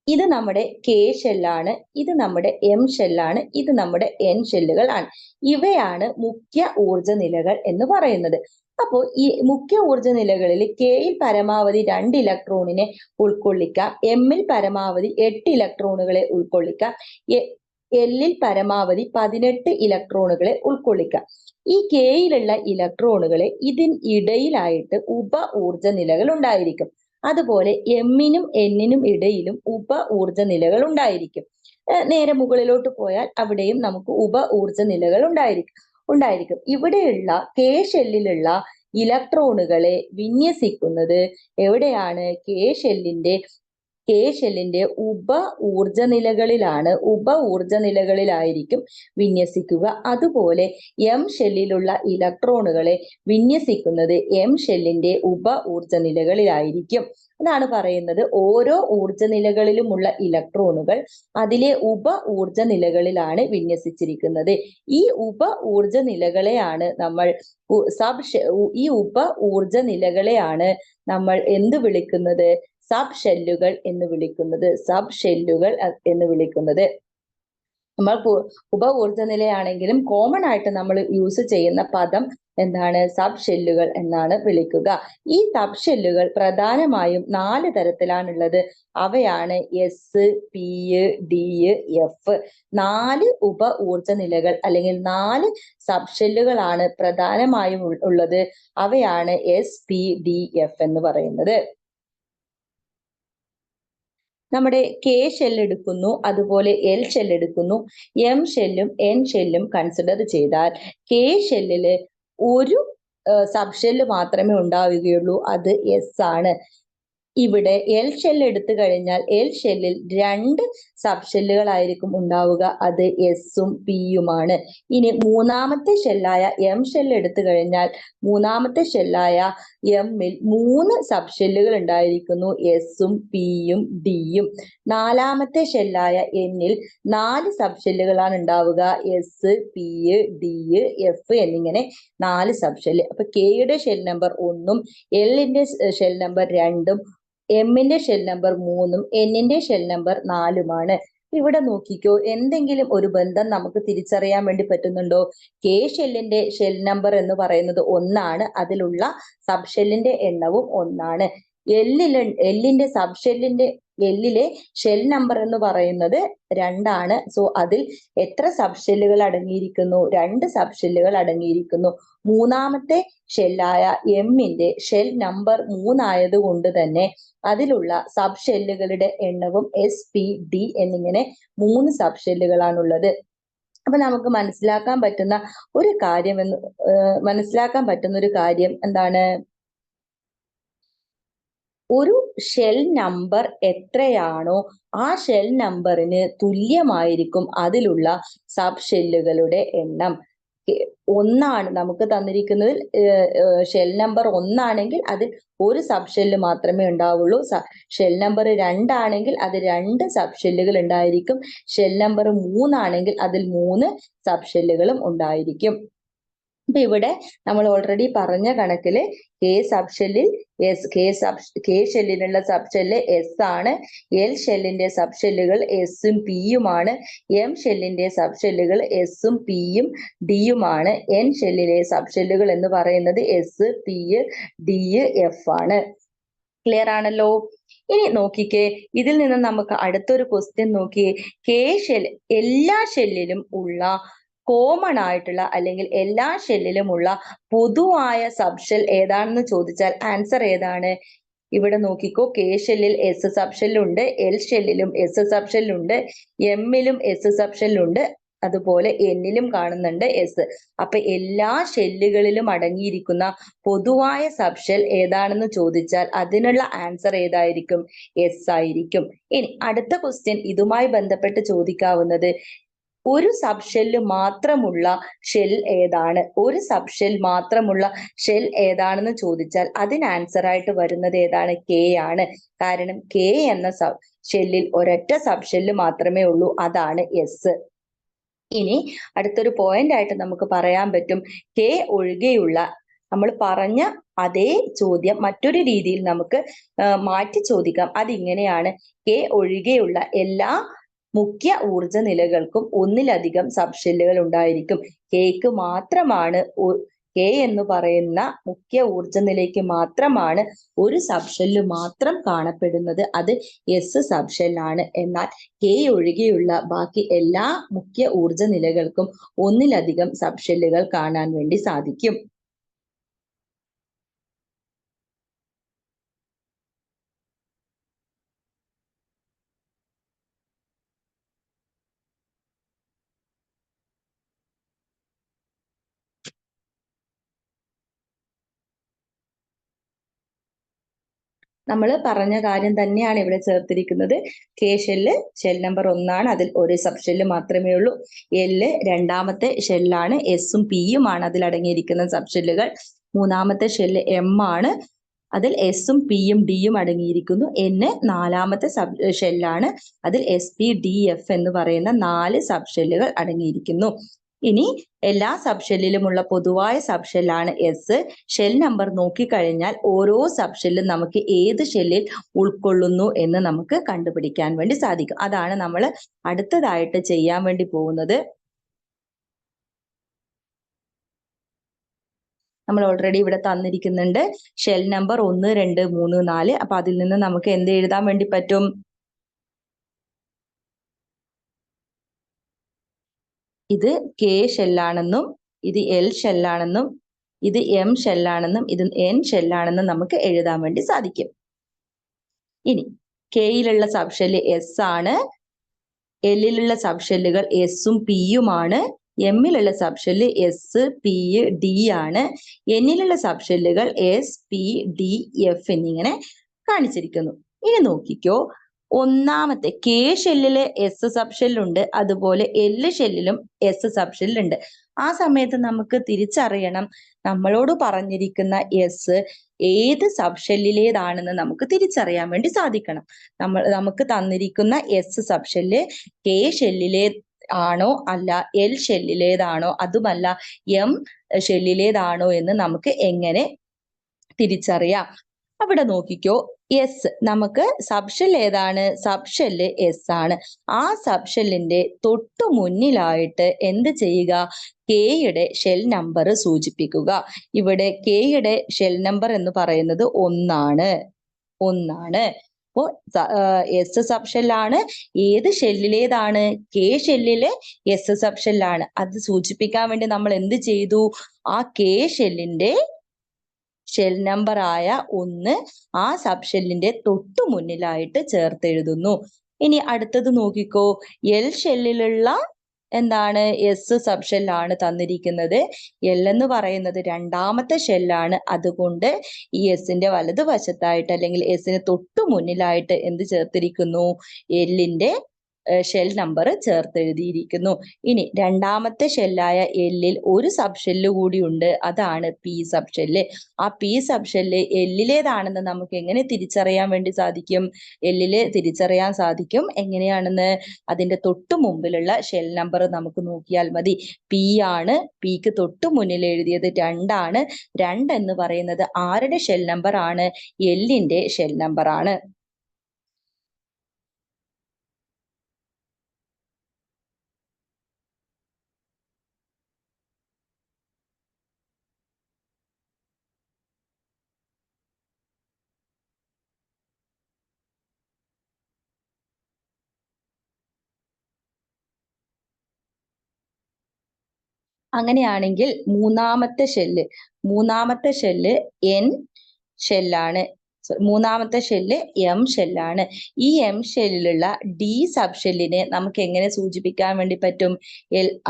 ഇത് നമ്മുടെ കെ ഷെല്ലാണ്, ഇത് നമ്മുടെ എം ഷെല്ലാണ്, ഇത് നമ്മുടെ എൻ ഷെല്ലുകളാണ്. ഇവയാണ് മുഖ്യ ഊർജ നിലകൾ എന്ന് പറയുന്നത്. അപ്പോൾ ഈ മുഖ്യ ഊർജ നിലകളിൽ കെയിൽ പരമാവധി 2 ഇലക്ട്രോണിനെ ഉൾക്കൊള്ളിക്കാം, എമ്മിൽ പരമാവധി 8 ഇലക്ട്രോണുകളെ ഉൾക്കൊള്ളിക്കാം, എല്ലിൽ പരമാവധി 18 ഇലക്ട്രോണുകളെ ഉൾക്കൊള്ളിക്കാം. ഈ കെയിലുള്ള ഇലക്ട്രോണുകളെ ഇതിനിടയിലായിട്ട് ഉപ ഊർജ നിലകൾ ഉണ്ടായിരിക്കും. അതുപോലെ എമ്മിനും എന്നിനും ഇടയിലും ഉപ ഊർജ നിലകൾ ഉണ്ടായിരിക്കും. നേരെ മുകളിലോട്ട് പോയാൽ അവിടെയും നമുക്ക് ഉപ ഊർജ നിലകൾ ഉണ്ടായിരിക്കും. ഇവിടെയുള്ള കെ ഷെല്ലിലുള്ള ഇലക്ട്രോണുകളെ വിന്യസിക്കുന്നത് എവിടെയാണ്? കെ ഷെല്ലിന്റെ ഉപ ഊർജ നിലകളിലായിരിക്കും വിന്യസിക്കുക. അതുപോലെ എം ഷെല്ലിലുള്ള ഇലക്ട്രോണുകളെ വിന്യസിക്കുന്നത് എം ഷെല്ലിന്റെ ഉപ ഊർജ നിലകളിലായിരിക്കും. അതാണ് പറയുന്നത് ഓരോ ഊർജ നിലകളിലുമുള്ള ഇലക്ട്രോണുകൾ അതിലെ ഉപ ഊർജ നിലകളിലാണ് വിന്യസിച്ചിരിക്കുന്നത്. ഈ ഉപ ഊർജ നിലകളെയാണ് നമ്മൾ എന്ത് വിളിക്കുന്നത്? സബ് ഷെല്ലുകൾ എന്ന് വിളിക്കുന്നത്. നമ്മൾ ഉപ ഊർജ നിലയാണെങ്കിലും കോമൺ ആയിട്ട് നമ്മൾ യൂസ് ചെയ്യുന്ന പദം എന്താണ്? സബ് ഷെല്ലുകൾ എന്നാണ് വിളിക്കുക. ഈ സബ് ഷെല്ലുകൾ പ്രധാനമായും 4 തരത്തിലാണുള്ളത്. അവയാണ് എസ്, പി, ഡി, എഫ്. 4 ഉപ ഊർജ നിലകൾ അല്ലെങ്കിൽ 4 സബ് ഷെല്ലുകളാണ് പ്രധാനമായും ഉള്ളത്. അവയാണ് എസ്, പി, ഡി, എഫ് എന്ന് പറയുന്നത്. നമ്മുടെ കെ ഷെൽ എടുക്കുന്നു, അതുപോലെ എൽ ഷെൽ എടുക്കുന്നു. എം ഷെല്ലും എൻ ഷെല്ലും കൺസിഡർ ചെയ്താൽ കെ ഷെല്ലില് ഒരു സബ് ഷെല്ല് മാത്രമേ ഉണ്ടാവുകയുള്ളൂ, അത് എസ് ആണ്. ഇവിടെ എൽ ഷെൽ എടുത്തു കഴിഞ്ഞാൽ എൽ ഷെല്ലിൽ 2 സബ് ഷെല്ലുകളായിരിക്കും ഉണ്ടാവുക, അത് എസും പിയുമാണ്. ഇനി മൂന്നാമത്തെ ഷെല്ലായ എം ഷെൽ എടുത്തു കഴിഞ്ഞാൽ മൂന്നാമത്തെ ഷെല്ലായ എമ്മിൽ 3 സബ് ഷെല്ലുകൾ ഉണ്ടായിരിക്കുന്നു, എസും പിയും ഡിയും. നാലാമത്തെ ഷെല്ലായ എന്നിൽ 4 സബ് ഷെല്ലുകളാണ് ഉണ്ടാവുക, എസ്, പി, ഡി, എഫ് എന്നിങ്ങനെ 4 സബ് ഷെല്ല്. അപ്പൊ കെയുടെ ഷെൽ നമ്പർ 1ഉം എല്ലിന്റെ ഷെൽ നമ്പർ 2ഉം എമ്മിന്റെ ഷെൽ നമ്പർ 3ഉം എന്നിന്റെ ഷെൽ നമ്പർ 4ഉമാണ്. ഇവിടെ നോക്കിക്കോ, എന്തെങ്കിലും ഒരു ബന്ധം നമുക്ക് തിരിച്ചറിയാൻ വേണ്ടി പറ്റുന്നുണ്ടോ? കെ ഷെല്ലിന്റെ ഷെൽ നമ്പർ എന്ന് പറയുന്നത് 1ആണ്, അതിലുള്ള സബ് ഷെല്ലിന്റെ എണ്ണവും 1ആണ്. എല്ലിലെ ഷെൽ നമ്പർ എന്ന് പറയുന്നത് 2ആണ്. സോ അതിൽ എത്ര സബ് ഷെല്ലുകൾ അടങ്ങിയിരിക്കുന്നു? 2 സബ് ഷെല്ലുകൾ അടങ്ങിയിരിക്കുന്നു. മൂന്നാമത്തെ ഷെല്ലായ എമ്മിന്റെ ഷെൽ നമ്പർ 3 ആയതുകൊണ്ട് തന്നെ അതിലുള്ള സബ് ഷെല്ലുകളുടെ എണ്ണവും എസ്, പി, ഡി എന്നിങ്ങനെ 3 സബ് ഷെല്ലുകളാണുള്ളത്. അപ്പൊ നമുക്ക് മനസ്സിലാക്കാൻ പറ്റുന്ന ഒരു കാര്യം എന്താണ്? ഒരു ഷെൽ നമ്പർ എത്രയാണോ ആ ഷെൽ നമ്പറിന് തുല്യമായിരിക്കും അതിലുള്ള സബ് ഷെല്ലുകളുടെ എണ്ണം. 1ആണ് നമുക്ക് തന്നിരിക്കുന്നതിൽ ഷെൽ നമ്പർ 1ആണെങ്കിൽ അതിൽ ഒരു സബ് ഷെല്ല് മാത്രമേ ഉണ്ടാവുള്ളൂ. ഷെൽ നമ്പർ 2 ആണെങ്കിൽ അത് 2 സബ് ഷെല്ലുകൾ ഉണ്ടായിരിക്കും. ഷെൽ നമ്പർ 3 ആണെങ്കിൽ അതിൽ 3 സബ് ഷെല്ലുകളും ഉണ്ടായിരിക്കും. അപ്പൊ ഇവിടെ നമ്മൾ ഓൾറെഡി പറഞ്ഞ കണക്കില് കെ ഷെല്ലിനുള്ള സബ് ഷെല്ല് എസ് ആണ്. എൽ ഷെല്ലിന്റെ സബ് ഷെല്ലുകൾ എസും പിയുമാണ്. എം ഷെല്ലിന്റെ സബ് ഷെല്ലുകൾ എസും പിയും ഡിയുമാണ്. എൻ ഷെല്ലിലെ സബ് ഷെല്ലുകൾ എന്ന് പറയുന്നത് എസ്, പി, ഡി, എഫ് ആണ്. ക്ലിയർ ആണല്ലോ? ഇനി നോക്കിക്കേ, ഇതിൽ നിന്ന് നമുക്ക് അടുത്തൊരു ക്വസ്റ്റ്യൻ നോക്കിയേ. എല്ലാ ഷെല്ലിലും ഉള്ള കോമൺ ആയിട്ടുള്ള അല്ലെങ്കിൽ എല്ലാ ഷെല്ലിലുമുള്ള പൊതുവായ സബ് ഷെൽ ഏതാണെന്ന് ചോദിച്ചാൽ ആൻസർ ഏതാണ്? ഇവിടെ നോക്കിക്കോ, കെ ഷെല്ലിൽ എസ് സബ് ഷെല്ലുണ്ട്, എൽ ഷെല്ലിലും എസ് സബ് ഷെല്ലുണ്ട്, എമ്മിലും എസ് സബ് ഷെല്ലുണ്ട്, അതുപോലെ എന്നിലും കാണുന്നുണ്ട് എസ്. അപ്പൊ എല്ലാ ഷെല്ലുകളിലും അടങ്ങിയിരിക്കുന്ന പൊതുവായ സബ് ഷെൽ ഏതാണെന്ന് ചോദിച്ചാൽ അതിനുള്ള ആൻസർ ഏതായിരിക്കും? എസ് ആയിരിക്കും. ഇനി അടുത്ത ക്വസ്റ്റ്യൻ ഇതുമായി ബന്ധപ്പെട്ട് ചോദിക്കാവുന്നത് ഒരു സബ് ഷെല്ല് മാത്രമുള്ള ഷെൽ ഏതാണ്? ഒരു സബ് ഷെൽ മാത്രമുള്ള ഷെൽ ഏതാണെന്ന് ചോദിച്ചാൽ അതിന് ആൻസർ ആയിട്ട് വരുന്നത് ഏതാണ്? കെ ആണ്. കാരണം കെ എന്ന ഷെല്ലിൽ ഒരൊറ്റ സബ് ഷെല്ല് മാത്രമേ ഉള്ളൂ, അതാണ് എസ്. ഇനി അടുത്തൊരു പോയിന്റ് ആയിട്ട് നമുക്ക് പറയാൻ പറ്റും, കെ ഒഴികെയുള്ള, നമ്മൾ പറഞ്ഞ അതേ ചോദ്യം മറ്റൊരു രീതിയിൽ നമുക്ക് മാറ്റി ചോദിക്കാം. അതിങ്ങനെയാണ്: കെ ഒഴികെയുള്ള എല്ലാ മുഖ്യ ഊർജ നിലകൾക്കും ഒന്നിലധികം സബ്ഷെല്ലുകൾ ഉണ്ടായിരിക്കും. കെക്ക് മാത്രമാണ്, കെ എന്ന് പറയുന്ന മുഖ്യ ഊർജ നിലയ്ക്ക് മാത്രമാണ് ഒരു സബ്ഷെല്ല് മാത്രം കാണപ്പെടുന്നത്. അത് എസ് സബ്ഷെല്ലാണ്. എന്നാൽ കെ ഒഴികെയുള്ള ബാക്കി എല്ലാ മുഖ്യ ഊർജ നിലകൾക്കും ഒന്നിലധികം സബ്ഷെല്ലുകൾ കാണാൻ വേണ്ടി സാധിക്കും. നമ്മൾ പറഞ്ഞ കാര്യം തന്നെയാണ് ഇവിടെ ചേർത്തിരിക്കുന്നത്. കെ ഷെൽ നമ്പർ 1 അതിൽ ഒരു സബ്ഷെല്ല് മാത്രമേ ഉള്ളൂ. എല് രണ്ടാമത്തെ ഷെല്ലാണ്. എസും പിയുമാണ് അതിൽ അടങ്ങിയിരിക്കുന്ന സബ്ഷെല്ലുകൾ. മൂന്നാമത്തെ ഷെല്ല് എം ആണ്, അതിൽ എസും പിയും ഡിയും അടങ്ങിയിരിക്കുന്നു. N നാലാമത്തെ ഷെല്ലാണ്, അതിൽ SP, DF എന്ന് പറയുന്ന 4 സബ്ഷെല്ലുകൾ അടങ്ങിയിരിക്കുന്നു. ഇനി എല്ലാ സബ്ഷെല്ലിലുമുള്ള പൊതുവായ സബ്ഷെല്ലാണ് എസ്. ഷെൽ നമ്പർ നോക്കിക്കഴിഞ്ഞാൽ ഓരോ സബ്ഷെല്ലും നമുക്ക് ഏത് ഷെല്ലിൽ ഉൾക്കൊള്ളുന്നു എന്ന് നമുക്ക് കണ്ടുപിടിക്കാൻ വേണ്ടി സാധിക്കും. അതാണ് നമ്മൾ അടുത്തതായിട്ട് ചെയ്യാൻ വേണ്ടി പോകുന്നത്. നമ്മൾ ഓൾറെഡി ഇവിടെ തന്നിരിക്കുന്നുണ്ട് ഷെൽ നമ്പർ 1, 2, 3, 4. അപ്പൊ അതിൽ നിന്ന് നമുക്ക് എന്ത് എഴുതാൻ വേണ്ടി പറ്റും? ഇത് കെ ഷെല്ലാണെന്നും ഇത് എൽ ഷെല്ലാണെന്നും ഇത് എം ഷെല്ലാണെന്നും ഇത് എൻ ഷെല്ലാണെന്നും നമുക്ക് എഴുതാൻ വേണ്ടി സാധിക്കും. ഇനി കെയിലുള്ള സബ്ഷെല്ല് എസ് ആണ്, എല്ലിലുള്ള സബ്ഷെല്ലുകൾ എസും പിയുമാണ്, എമ്മിലുള്ള സബ്ഷെല്ല് SP, D ആണ്, എന്നിലുള്ള സബ്ഷെല്ലുകൾ SP, D, F എന്നിങ്ങനെ കാണിച്ചിരിക്കുന്നു. ഇനി നോക്കിക്കോ, ഒന്നാമത്തെ കെ ഷെല്ലില് എസ് സബ്ഷെല്ലുണ്ട്, അതുപോലെ എല് ഷെല്ലിലും എസ് സബ്ഷെല്ലുണ്ട്. ആ സമയത്ത് നമുക്ക് തിരിച്ചറിയണം നമ്മളോട് പറഞ്ഞിരിക്കുന്ന എസ് ഏത് സബ്ഷെല്ലിലേതാണെന്ന് നമുക്ക് തിരിച്ചറിയാൻ വേണ്ടി സാധിക്കണം. നമുക്ക് തന്നിരിക്കുന്ന എസ് സബ്ഷെല്ല് കെ ഷെല്ലിലെ ആണോ അല്ല എൽ ഷെല്ലിലേതാണോ അതുമല്ല എം ഷെല്ലിലേതാണോ എന്ന് നമുക്ക് എങ്ങനെ തിരിച്ചറിയാം? അവിടെ നോക്കിക്കോ, എസ് നമുക്ക് സബ്ഷെൽ ഏതാണ്? സബ്ഷെല്ല് എസ് ആണ്. ആ സബ്ഷെല്ലിന്റെ തൊട്ടു മുന്നിലായിട്ട് എന്ത് ചെയ്യുക? കെയുടെ ഷെൽ നമ്പർ സൂചിപ്പിക്കുക. ഇവിടെ കെയുടെ ഷെൽ നമ്പർ എന്ന് പറയുന്നത് 1 ആണ്. അപ്പോ എസ് സബ്ഷെല്ലാണ്. ഏത് ഷെല്ലിലേതാണ്? K ഷെല്ലിലെ S സബ്ഷെല്ലാണ്. അത് സൂചിപ്പിക്കാൻ വേണ്ടി നമ്മൾ എന്ത് ചെയ്തു? ആ കെ ഷെല്ലിന്റെ ഷെൽ നമ്പർ ആയ 1 ആ സബ്ഷെല്ലിന്റെ തൊട്ടു മുന്നിലായിട്ട് ചേർത്തെഴുതുന്നു. ഇനി അടുത്തത് നോക്കിക്കോ, എൽ ഷെല്ലിലുള്ള എന്താണ്? എസ് സബ്ഷെല്ലാണ് തന്നിരിക്കുന്നത്. എൽ എന്ന് പറയുന്നത് രണ്ടാമത്തെ ഷെല്ലാണ്. അതുകൊണ്ട് ഈ എസിന്റെ വലതുവശത്തായിട്ട് അല്ലെങ്കിൽ എസിന് തൊട്ടു മുന്നിലായിട്ട് എന്ത് ചേർത്തിരിക്കുന്നു? എല്ലിന്റെ ഷെൽ നമ്പർ ചേർത്തെഴുതിയിരിക്കുന്നു. ഇനി രണ്ടാമത്തെ ഷെല്ലായ എല്ലിൽ ഒരു സബ്ഷെല്ല് കൂടി ഉണ്ട്, അതാണ് പി സബ്ഷെല്ല്. ആ പി സബ്ഷെല്ല് എല്ലിലേതാണെന്ന് നമുക്ക് എങ്ങനെ തിരിച്ചറിയാൻ വേണ്ടി സാധിക്കും? എല്ലില് തിരിച്ചറിയാൻ സാധിക്കും. എങ്ങനെയാണെന്ന്? അതിന്റെ തൊട്ടു മുമ്പിലുള്ള ഷെൽ നമ്പർ നമുക്ക് നോക്കിയാൽ മതി. പി ആണ്. പിക്ക് തൊട്ടു മുന്നിൽ എഴുതിയത് 2 ആണ്. 2 എന്ന് പറയുന്നത് ആരുടെ ഷെൽ നമ്പർ ആണ്? എല്ലിന്റെ ഷെൽ നമ്പർ ആണ്. അങ്ങനെയാണെങ്കിൽ മൂന്നാമത്തെ ഷെല്ല് എൻ ഷെല്ലാണ്. മൂന്നാമത്തെ ഷെല്ല് എം ഷെല്ലാണ്. ഈ എം ഷെല്ലിലുള്ള ഡി സബ്ഷെല്ലിനെ നമുക്ക് എങ്ങനെ സൂചിപ്പിക്കാൻ വേണ്ടി പറ്റും?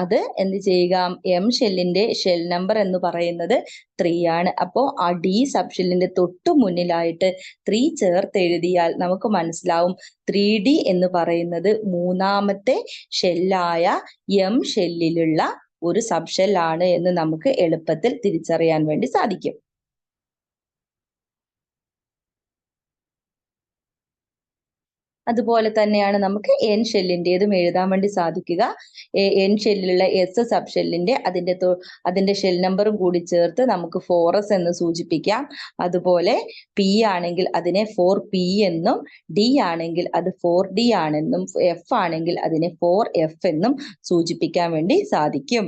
അത് എന്ത് ചെയ്യുക? എം ഷെല്ലിന്റെ ഷെൽ നമ്പർ എന്ന് പറയുന്നത് 3 ആണ്. അപ്പോ ആ ഡി സബ്ഷെല്ലിന്റെ തൊട്ടു മുന്നിലായിട്ട് 3 ചേർത്ത് എഴുതിയാൽ നമുക്ക് മനസ്സിലാവും 3D എന്ന് പറയുന്നത് മൂന്നാമത്തെ ഷെല്ലായ എം ഷെല്ലിലുള്ള ഒരു സബ്ഷെല്ലാണ് എന്ന് നമുക്ക് എളുപ്പത്തിൽ തിരിച്ചറിയാൻ വേണ്ടി സാധിക്കും. അതുപോലെ തന്നെയാണ് നമുക്ക് എൻ ഷെല്ലിൻ്റെതും എഴുതാൻ വേണ്ടി സാധിക്കുക. എൻ ഷെല്ലിലുള്ള എസ് സബ് ഷെല്ലിന്റെ അതിന്റെ ഷെൽ നമ്പറും കൂടി ചേർത്ത് നമുക്ക് 4s എന്ന് സൂചിപ്പിക്കാം. അതുപോലെ പി ആണെങ്കിൽ അതിനെ 4p എന്നും, ഡി ആണെങ്കിൽ അത് 4d ആണെന്നും, എഫ് ആണെങ്കിൽ അതിനെ 4f എന്നും സൂചിപ്പിക്കാൻ വേണ്ടി സാധിക്കും.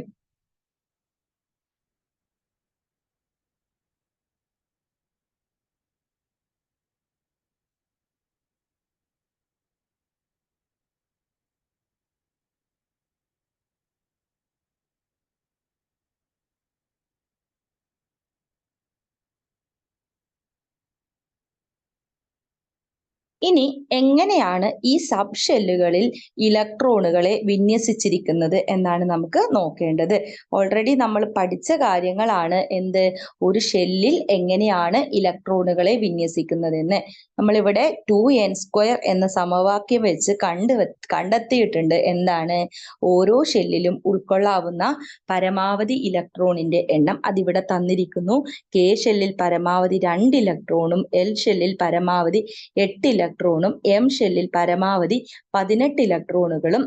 ഇനി എങ്ങനെയാണ് ഈ സബ് ഷെല്ലുകളിൽ ഇലക്ട്രോണുകളെ വിന്യസിച്ചിരിക്കുന്നത് എന്നാണ് നമുക്ക് നോക്കേണ്ടത്. ഓൾറെഡി നമ്മൾ പഠിച്ച കാര്യങ്ങളാണ് എന്ത്, ഒരു ഷെല്ലിൽ എങ്ങനെയാണ് ഇലക്ട്രോണുകളെ വിന്യസിക്കുന്നതെന്ന്. നമ്മളിവിടെ 2n² എന്ന സമവാക്യം വെച്ച് കണ്ടെത്തിയിട്ടുണ്ട്. എന്താണ്, ഓരോ ഷെല്ലിലും ഉൾക്കൊള്ളാവുന്ന പരമാവധി ഇലക്ട്രോണിന്റെ എണ്ണം അതിവിടെ തന്നിരിക്കുന്നു. കെ ഷെല്ലിൽ പരമാവധി 2 ഇലക്ട്രോണും എൽ ഷെല്ലിൽ പരമാവധി 8 ഇലക്ട്രോണും എം ഷെല്ലിൽ പരമാവധി 18 ഇലക്ട്രോണുകളും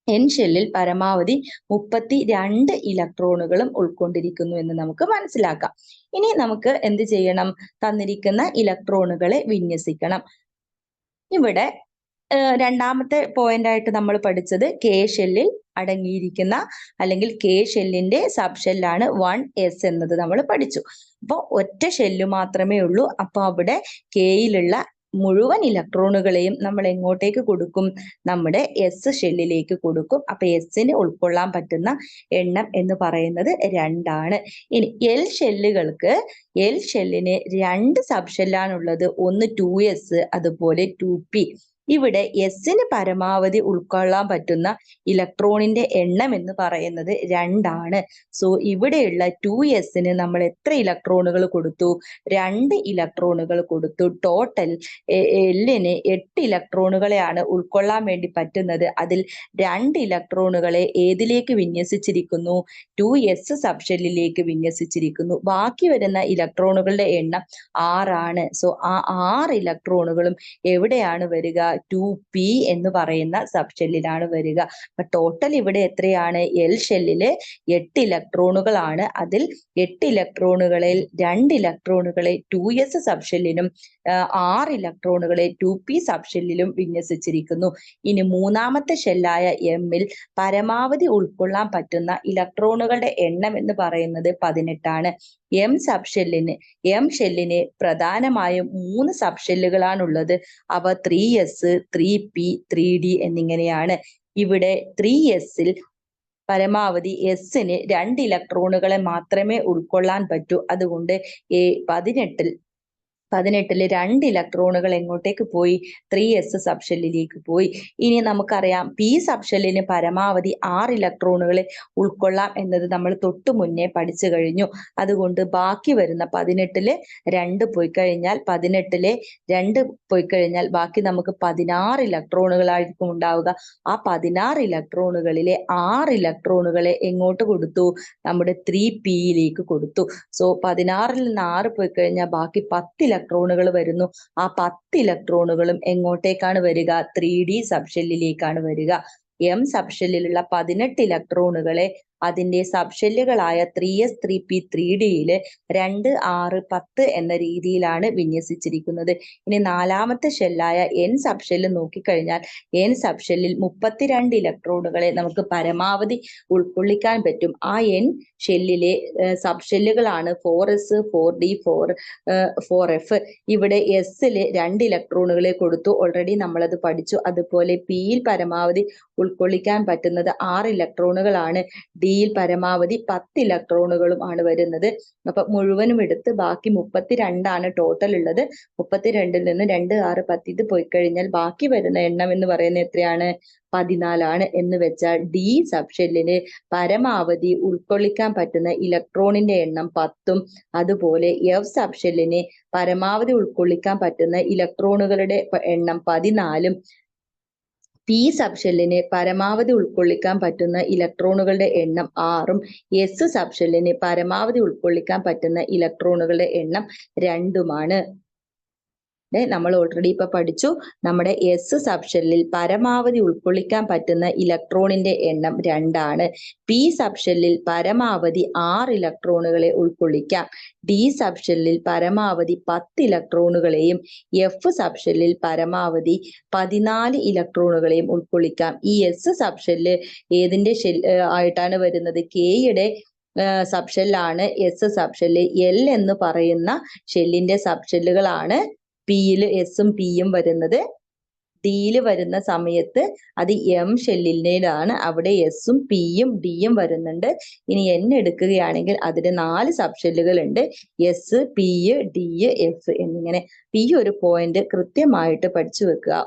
എൻ ഷെല്ലിൽ പരമാവധി 32 ഇലക്ട്രോണുകളും ഉൾക്കൊണ്ടിരിക്കുന്നു എന്ന് നമുക്ക് മനസ്സിലാക്കാം. ഇനി നമുക്ക് എന്ത് ചെയ്യണം, തന്നിരിക്കുന്ന ഇലക്ട്രോണുകളെ വിന്യസിക്കണം. ഇവിടെ രണ്ടാമത്തെ പോയിന്റ് ആയിട്ട് നമ്മൾ പഠിച്ചത് കെ ഷെല്ലിൽ അടങ്ങിയിരിക്കുന്ന അല്ലെങ്കിൽ കെ ഷെല്ലിന്റെ സബ് ഷെല്ലാണ് 1s എന്നത് നമ്മൾ പഠിച്ചു. അപ്പോൾ ഒറ്റ ഷെല്ല് മാത്രമേ ഉള്ളൂ. അപ്പൊ അവിടെ കെയിലുള്ള മുഴുവൻ ഇലക്ട്രോണുകളെയും നമ്മൾ എങ്ങോട്ടേക്ക് കൊടുക്കും, നമ്മുടെ എസ് ഷെല്ലിലേക്ക് കൊടുക്കും. അപ്പൊ എസിന് ഉൾക്കൊള്ളാൻ പറ്റുന്ന എണ്ണം എന്ന് പറയുന്നത് 2 ആണ്. ഇനി എൽ ഷെല്ലിന് 2 സബ് ഷെല്ലാണുള്ളത്. ഒന്ന് 2s അതുപോലെ 2p. ഇവിടെ എസിന് പരമാവധി ഉൾക്കൊള്ളാൻ പറ്റുന്ന ഇലക്ട്രോണിന്റെ എണ്ണം എന്ന് പറയുന്നത് 2 ആണ്. സോ ഇവിടെയുള്ള 2sന് നമ്മൾ എത്ര ഇലക്ട്രോണുകൾ കൊടുത്തു, 2 ഇലക്ട്രോണുകൾ കൊടുത്തു. ടോട്ടൽ എല്ലിന് 8 ഇലക്ട്രോണുകളെയാണ് ഉൾക്കൊള്ളാൻ വേണ്ടി പറ്റുന്നത്. അതിൽ 2 ഇലക്ട്രോണുകളെ ഏതിലേക്ക് വിന്യസിച്ചിരിക്കുന്നു, 2s സബ് ഷെല്ലിലേക്ക് വിന്യസിച്ചിരിക്കുന്നു. ബാക്കി വരുന്ന ഇലക്ട്രോണുകളുടെ എണ്ണം 6 ആണ്. സോ ആ 6 ഇലക്ട്രോണുകളും എവിടെയാണ് വരിക, 2p എന്ന് പറയുന്ന സബ് ഷെല്ലിലാണ് വരിക. അപ്പൊ ടോട്ടൽ ഇവിടെ എത്രയാണ്, എൽ ഷെല്ലില് 8 ഇലക്ട്രോണുകളാണ്. അതിൽ 8 ഇലക്ട്രോണുകളിൽ 2 ഇലക്ട്രോണുകളെ 2s സബ് ഷെല്ലിനും 6 ഇലക്ട്രോണുകളെ 2p സബ് ഷെല്ലിലും വിന്യസിച്ചിരിക്കുന്നു. ഇനി മൂന്നാമത്തെ ഷെല്ലായ എമ്മിൽ പരമാവധി ഉൾക്കൊള്ളാൻ പറ്റുന്ന ഇലക്ട്രോണുകളുടെ എണ്ണം എന്ന് പറയുന്നത് 18 ആണ്. എം ഷെല്ലിന് പ്രധാനമായും 3 സബ് ഷെല്ലുകളാണുള്ളത്. അവ 3s, 3p, 3d എന്നിങ്ങനെയാണ്. ഇവിടെ 3sൽ പരമാവധി എസിന് 2 ഇലക്ട്രോണുകളെ മാത്രമേ ഉൾക്കൊള്ളാൻ പറ്റൂ. അതുകൊണ്ട് 18ല് 2 ഇലക്ട്രോണുകൾ എങ്ങോട്ടേക്ക് പോയി, 3s സബ് ഷെല്ലിലേക്ക് പോയി. ഇനി നമുക്കറിയാം പി സബ് ഷെല്ലിന് പരമാവധി 6 ഇലക്ട്രോണുകളെ ഉൾക്കൊള്ളാം എന്നത് നമ്മൾ തൊട്ടു മുന്നേ പഠിച്ചു കഴിഞ്ഞു. അതുകൊണ്ട് ബാക്കി വരുന്ന 18ല് 2 പോയി കഴിഞ്ഞാൽ 18ലെ 2 പോയി കഴിഞ്ഞാൽ ബാക്കി നമുക്ക് 16 ഇലക്ട്രോണുകളായിരിക്കും ഉണ്ടാവുക. ആ 16 ഇലക്ട്രോണുകളിലെ 6 ഇലക്ട്രോണുകളെ എങ്ങോട്ട് കൊടുത്തു, നമ്മുടെ 3pയിലേക്ക് കൊടുത്തു. സോ 16ൽ നിന്ന് 6 പോയി കഴിഞ്ഞാൽ ബാക്കി 10 ഇലക്ട്രോണുകൾ വരുന്നു. ആ 10 ഇലക്ട്രോണുകളും എങ്ങോട്ടേക്കാണ് വരിക, 3d സബ് ഷെല്ലിലേക്കാണ് വരിക. എം സബ് ഷെല്ലിലുള്ള 18 ഇലക്ട്രോണുകളെ അതിന്റെ സബ് ഷെല്ലുകളായ 3s, 3p, 3dയില് 2, 6, 10 എന്ന രീതിയിലാണ് വിന്യസിച്ചിരിക്കുന്നത്. ഇനി നാലാമത്തെ ഷെല്ലായ എൻ സബ് ഷെല്ല് നോക്കിക്കഴിഞ്ഞാൽ എൻ സബ് ഷെല്ലിൽ 32 ഇലക്ട്രോണുകളെ നമുക്ക് പരമാവധി ഉൾക്കൊള്ളിക്കാൻ പറ്റും. ആ N ഷെല്ലിലെ sub ഷെല്ലുകളാണ് 4s, 4d, 4f. ഇവിടെ എസില് 2 ഇലക്ട്രോണുകളെ കൊടുത്തു, ഓൾറെഡി നമ്മളത് പഠിച്ചു. അതുപോലെ പിയിൽ പരമാവധി ഉൾക്കൊള്ളിക്കാൻ പറ്റുന്നത് 6 ഇലക്ട്രോണുകളാണ്. ഡിയിൽ പരമാവധി 10 ഇലക്ട്രോണുകളും ആണ് വരുന്നത്. അപ്പൊ മുഴുവനും എടുത്ത് ബാക്കി 32 ആണ് ടോട്ടൽ ഉള്ളത്. 32ൽ നിന്ന് 2, 6, 10 ഇത് പോയി കഴിഞ്ഞാൽ ബാക്കി വരുന്ന എണ്ണം എന്ന് പറയുന്നത് എത്രയാണ്, 14 ആണ്. എന്ന് വെച്ചാൽ ഡി സബ് ഷെല്ലിന് പരമാവധി ഉൾക്കൊള്ളിക്കാൻ പറ്റുന്ന ഇലക്ട്രോണിന്റെ എണ്ണം 10ഉം അതുപോലെ എഫ് സബ് ഷെല്ലിന് പരമാവധി ഉൾക്കൊള്ളിക്കാൻ പറ്റുന്ന ഇലക്ട്രോണുകളുടെ എണ്ണം 14ഉം പി സബ് ഷെല്ലിന് പരമാവധി ഉൾക്കൊള്ളിക്കാൻ പറ്റുന്ന ഇലക്ട്രോണുകളുടെ എണ്ണം 6ഉം എസ് സബ് ഷെല്ലിന് പരമാവധി ഉൾക്കൊള്ളിക്കാൻ പറ്റുന്ന ഇലക്ട്രോണുകളുടെ എണ്ണം 2ഉമാണ്. നമ്മൾ ഓൾറെഡി ഇപ്പൊ പഠിച്ചു. നമ്മുടെ എസ് സബ്ഷെല്ലിൽ പരമാവധി ഉൾക്കൊള്ളിക്കാൻ പറ്റുന്ന ഇലക്ട്രോണിന്റെ എണ്ണം 2 ആണ്. പി സബ്ഷെല്ലിൽ പരമാവധി 6 ഇലക്ട്രോണുകളെ ഉൾക്കൊള്ളിക്കാം. ഡി സബ്ഷെല്ലിൽ പരമാവധി 10 ഇലക്ട്രോണുകളെയും എഫ് സബ്ഷെല്ലിൽ പരമാവധി 14 ഇലക്ട്രോണുകളെയും ഉൾക്കൊള്ളിക്കാം. ഈ എസ് സബ്ഷെല്ല് ഏതിന്റെ ആയിട്ടാണ് വരുന്നത്? കെയുടെ സബ്ഷെല്ലാണ് എസ് സബ്ഷെല്ല്. എൽ എന്ന് പറയുന്ന ഷെല്ലിന്റെ സബ്ഷെല്ലുകളാണ് പിയിൽ എസും പിയും വരുന്നത്. ഡിയിൽ വരുന്ന സമയത്ത് അത് എം ഷെല്ലിൻ്റെതാണ്. അവിടെ എസും പിയും ഡിയും വരുന്നുണ്ട്. ഇനി എൻ എടുക്കുകയാണെങ്കിൽ അതിന് 4 സബ്ഷെല്ലുകൾ ഉണ്ട്. എസ്, പി, ഡി, എഫ് എന്നിങ്ങനെ. പി ഒരു പോയിന്റ് കൃത്യമായിട്ട് പഠിച്ചു വെക്കുക.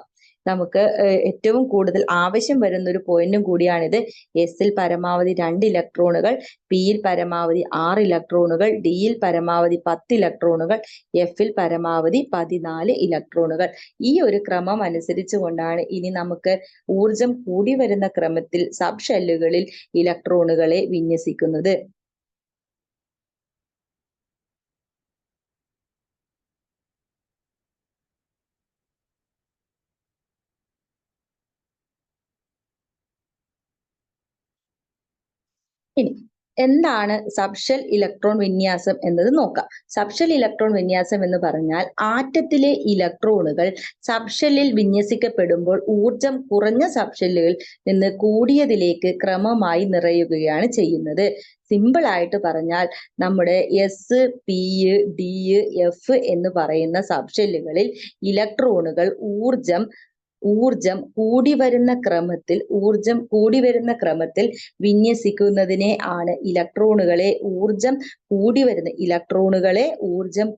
നമുക്ക് ഏറ്റവും കൂടുതൽ ആവശ്യം വരുന്ന ഒരു പോയിന്റും കൂടിയാണിത്. എസിൽ പരമാവധി 2 ഇലക്ട്രോണുകൾ, പിയിൽ പരമാവധി 6 ഇലക്ട്രോണുകൾ, ഡിയിൽ പരമാവധി 10 ഇലക്ട്രോണുകൾ, എഫിൽ പരമാവധി 14 ഇലക്ട്രോണുകൾ. ഈ ഒരു ക്രമം അനുസരിച്ചുകൊണ്ടാണ് ഇനി നമുക്ക് ഊർജം കൂടി വരുന്ന ക്രമത്തിൽ സബ് ഷെല്ലുകളിൽ ഇലക്ട്രോണുകളെ വിന്യസിക്കുന്നത്. ഇനി എന്താണ് സബ്ഷെൽ ഇലക്ട്രോൺ വിന്യാസം എന്നത് നോക്കാം. സബ്ഷെൽ ഇലക്ട്രോൺ വിന്യാസം എന്ന് പറഞ്ഞാൽ ആറ്റത്തിലെ ഇലക്ട്രോണുകൾ സബ്ഷെല്ലിൽ വിന്യസിക്കപ്പെടുമ്പോൾ ഊർജം കുറഞ്ഞ സബ്ഷെല്ലുകളിൽ നിന്ന് കൂടിയതിലേക്ക് ക്രമമായി നിറയുകയാണ് ചെയ്യുന്നത്. സിമ്പിൾ ആയിട്ട് പറഞ്ഞാൽ നമ്മുടെ എസ്, പി, ഡി, എഫ് എന്ന് പറയുന്ന സബ്ഷെല്ലുകളിൽ ഇലക്ട്രോണുകൾ ഊർജം കൂടി വരുന്ന ക്രമത്തിൽ വിന്യസിക്കുന്നതിനെ ആണ് ഊർജം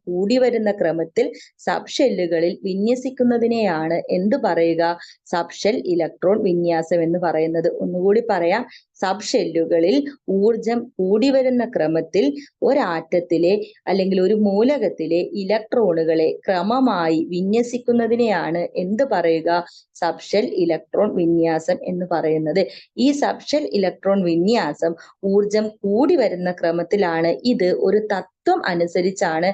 കൂടി വരുന്ന ക്രമത്തിൽ സബ്ഷെല്ലുകളിൽ വിന്യസിക്കുന്നതിനെയാണ് എന്ത് പറയുക? സബ്ഷെൽ ഇലക്ട്രോൺ വിന്യാസം എന്ന് പറയുന്നത്. ഒന്നുകൂടി പറയാം. സബ്ഷെല്ലുകളിൽ ഊർജം കൂടി വരുന്ന ക്രമത്തിൽ ഒരാറ്റത്തിലെ അല്ലെങ്കിൽ ഒരു മൂലകത്തിലെ ഇലക്ട്രോണുകളെ ക്രമമായി വിന്യസിക്കുന്നതിനെയാണ് എന്ത് പറയുക? സബ്ഷെൽ ഇലക്ട്രോൺ വിന്യാസം എന്ന് പറയുന്നത്. ഈ സബ്ഷെൽ ഇലക്ട്രോൺ വിന്യാസം ഊർജം കൂടി വരുന്ന ക്രമത്തിലാണ്. ഇത് ഒരു തത്വം അനുസരിച്ചാണ്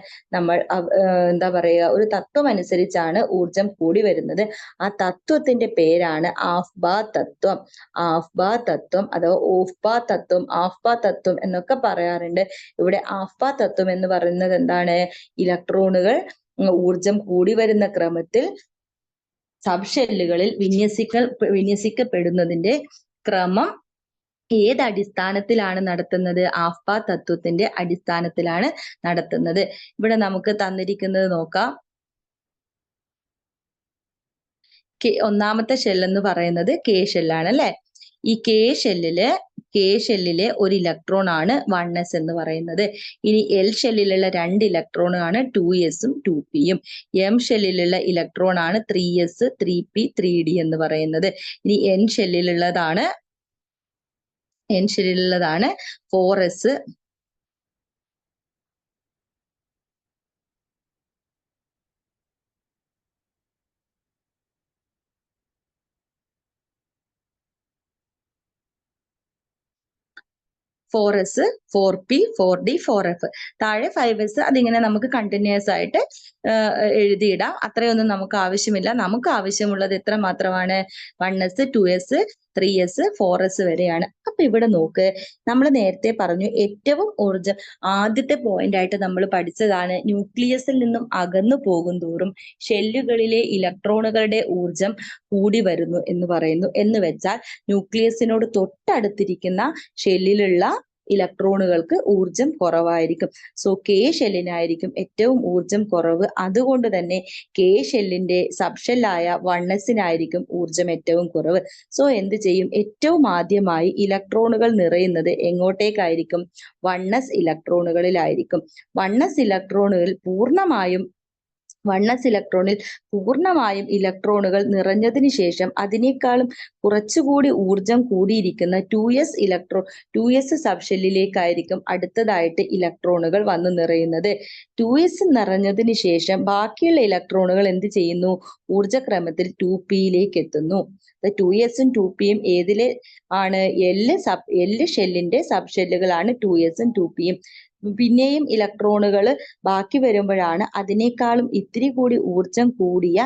ഒരു തത്വം അനുസരിച്ചാണ് ഊർജം കൂടി വരുന്നത്. ആ തത്വത്തിന്റെ പേരാണ് ആഫ്ബാ തത്വം. ആഫ്ബാ തത്വം അഥവാ ഓഫ്ബാ തത്വം, ആഫ്ബാ തത്വം എന്നൊക്കെ പറയാറുണ്ട്. ഇവിടെ ആഫ്ബാ തത്വം എന്ന് പറയുന്നത് എന്താണ്? ഇലക്ട്രോണുകൾ ഊർജം കൂടി വരുന്ന ക്രമത്തിൽ സബ്ഷെല്ലുകളിൽ വിന്യസിക്കപ്പെടുന്നതിന്റെ ക്രമം ഏത് അടിസ്ഥാനത്തിലാണ് നടത്തുന്നത്? ആഫ്ബാ തത്വത്തിന്റെ അടിസ്ഥാനത്തിലാണ് നടത്തുന്നത്. ഇവിടെ നമുക്ക് തന്നിരിക്കുന്നത് നോക്കാം. ഒന്നാമത്തെ ഷെൽ എന്ന് പറയുന്നത് കെ ഷെല്ലാണ് അല്ലെ. ഈ കെ ഷെല്ലിലെ ഒരു ഇലക്ട്രോൺ ആണ് 1s എന്ന് പറയുന്നത്. ഇനി എൽ ഷെല്ലിലുള്ള 2 ഇലക്ട്രോൺ ആണ് 2s ഉം 2p യും. എം ഷെല്ലിലുള്ള ഇലക്ട്രോൺ ആണ് 3s, 3p, 3d എന്ന് പറയുന്നത്. ഇനി N ഷെല്ലിലുള്ളതാണ് 4s, 4s, 4p, 4d, 4f. താഴെ 5s അതിങ്ങനെ നമുക്ക് കണ്ടിന്യൂസ് ആയിട്ട് എഴുതിയിടാം. അത്രയൊന്നും നമുക്ക് ആവശ്യമില്ല. നമുക്ക് ആവശ്യമുള്ളത് എത്ര മാത്രമാണ്? 1s, 2s, 3s, 4s വരെയാണ്. അപ്പൊ ഇവിടെ നോക്ക്, നമ്മൾ നേരത്തെ പറഞ്ഞു ഏറ്റവും ആദ്യത്തെ പോയിന്റ് ആയിട്ട് നമ്മൾ പഠിച്ചതാണ് ന്യൂക്ലിയസിൽ നിന്നും അകന്നു പോകും തോറും ഷെല്ലുകളിലെ ഇലക്ട്രോണുകളുടെ ഊർജം കൂടി വരുന്നു എന്ന് പറയുന്നു. എന്ന് വെച്ചാൽ ന്യൂക്ലിയസിനോട് തൊട്ടടുത്തിരിക്കുന്ന ഷെല്ലിലുള്ള ഇലക്ട്രോണുകൾക്ക് ഊർജം കുറവായിരിക്കും. സോ കെ ഷെല്ലിനായിരിക്കും ഏറ്റവും ഊർജം കുറവ്. അതുകൊണ്ട് തന്നെ കെ ഷെല്ലിന്റെ സബ്ഷെല്ലായ 1s ഊർജം ഏറ്റവും കുറവ്. സോ എന്ത് ചെയ്യും? ഏറ്റവും ആദ്യമായി ഇലക്ട്രോണുകൾ നിറയുന്നത് എങ്ങോട്ടേക്കായിരിക്കും? 1s ഇലക്ട്രോണുകളിലായിരിക്കും. 1s ഇലക്ട്രോണിൽ പൂർണ്ണമായും ഇലക്ട്രോണുകൾ നിറഞ്ഞതിന് ശേഷം അതിനേക്കാളും കുറച്ചുകൂടി ഊർജം കൂടിയിരിക്കുന്ന 2s സബ്ഷെല്ലിലേക്കായിരിക്കും അടുത്തതായിട്ട് ഇലക്ട്രോണുകൾ വന്നു നിറയുന്നത്. 2s നിറഞ്ഞതിന് ശേഷം ബാക്കിയുള്ള ഇലക്ട്രോണുകൾ എന്ത് ചെയ്യുന്നു? ഊർജക്രമത്തിൽ 2pയിലേക്ക് എത്തുന്നു. 2s ഉം 2pയും ഏതിലെ ആണ്? എല്ല് ഷെല്ലിന്റെ സബ്ഷെല്ലുകളാണ് 2s ഉം 2pയും. പിന്നെയും ഇലക്ട്രോണുകൾ ബാക്കി വരുമ്പോഴാണ് അതിനേക്കാളും ഇത്തിരി കൂടി ഊർജം കൂടിയ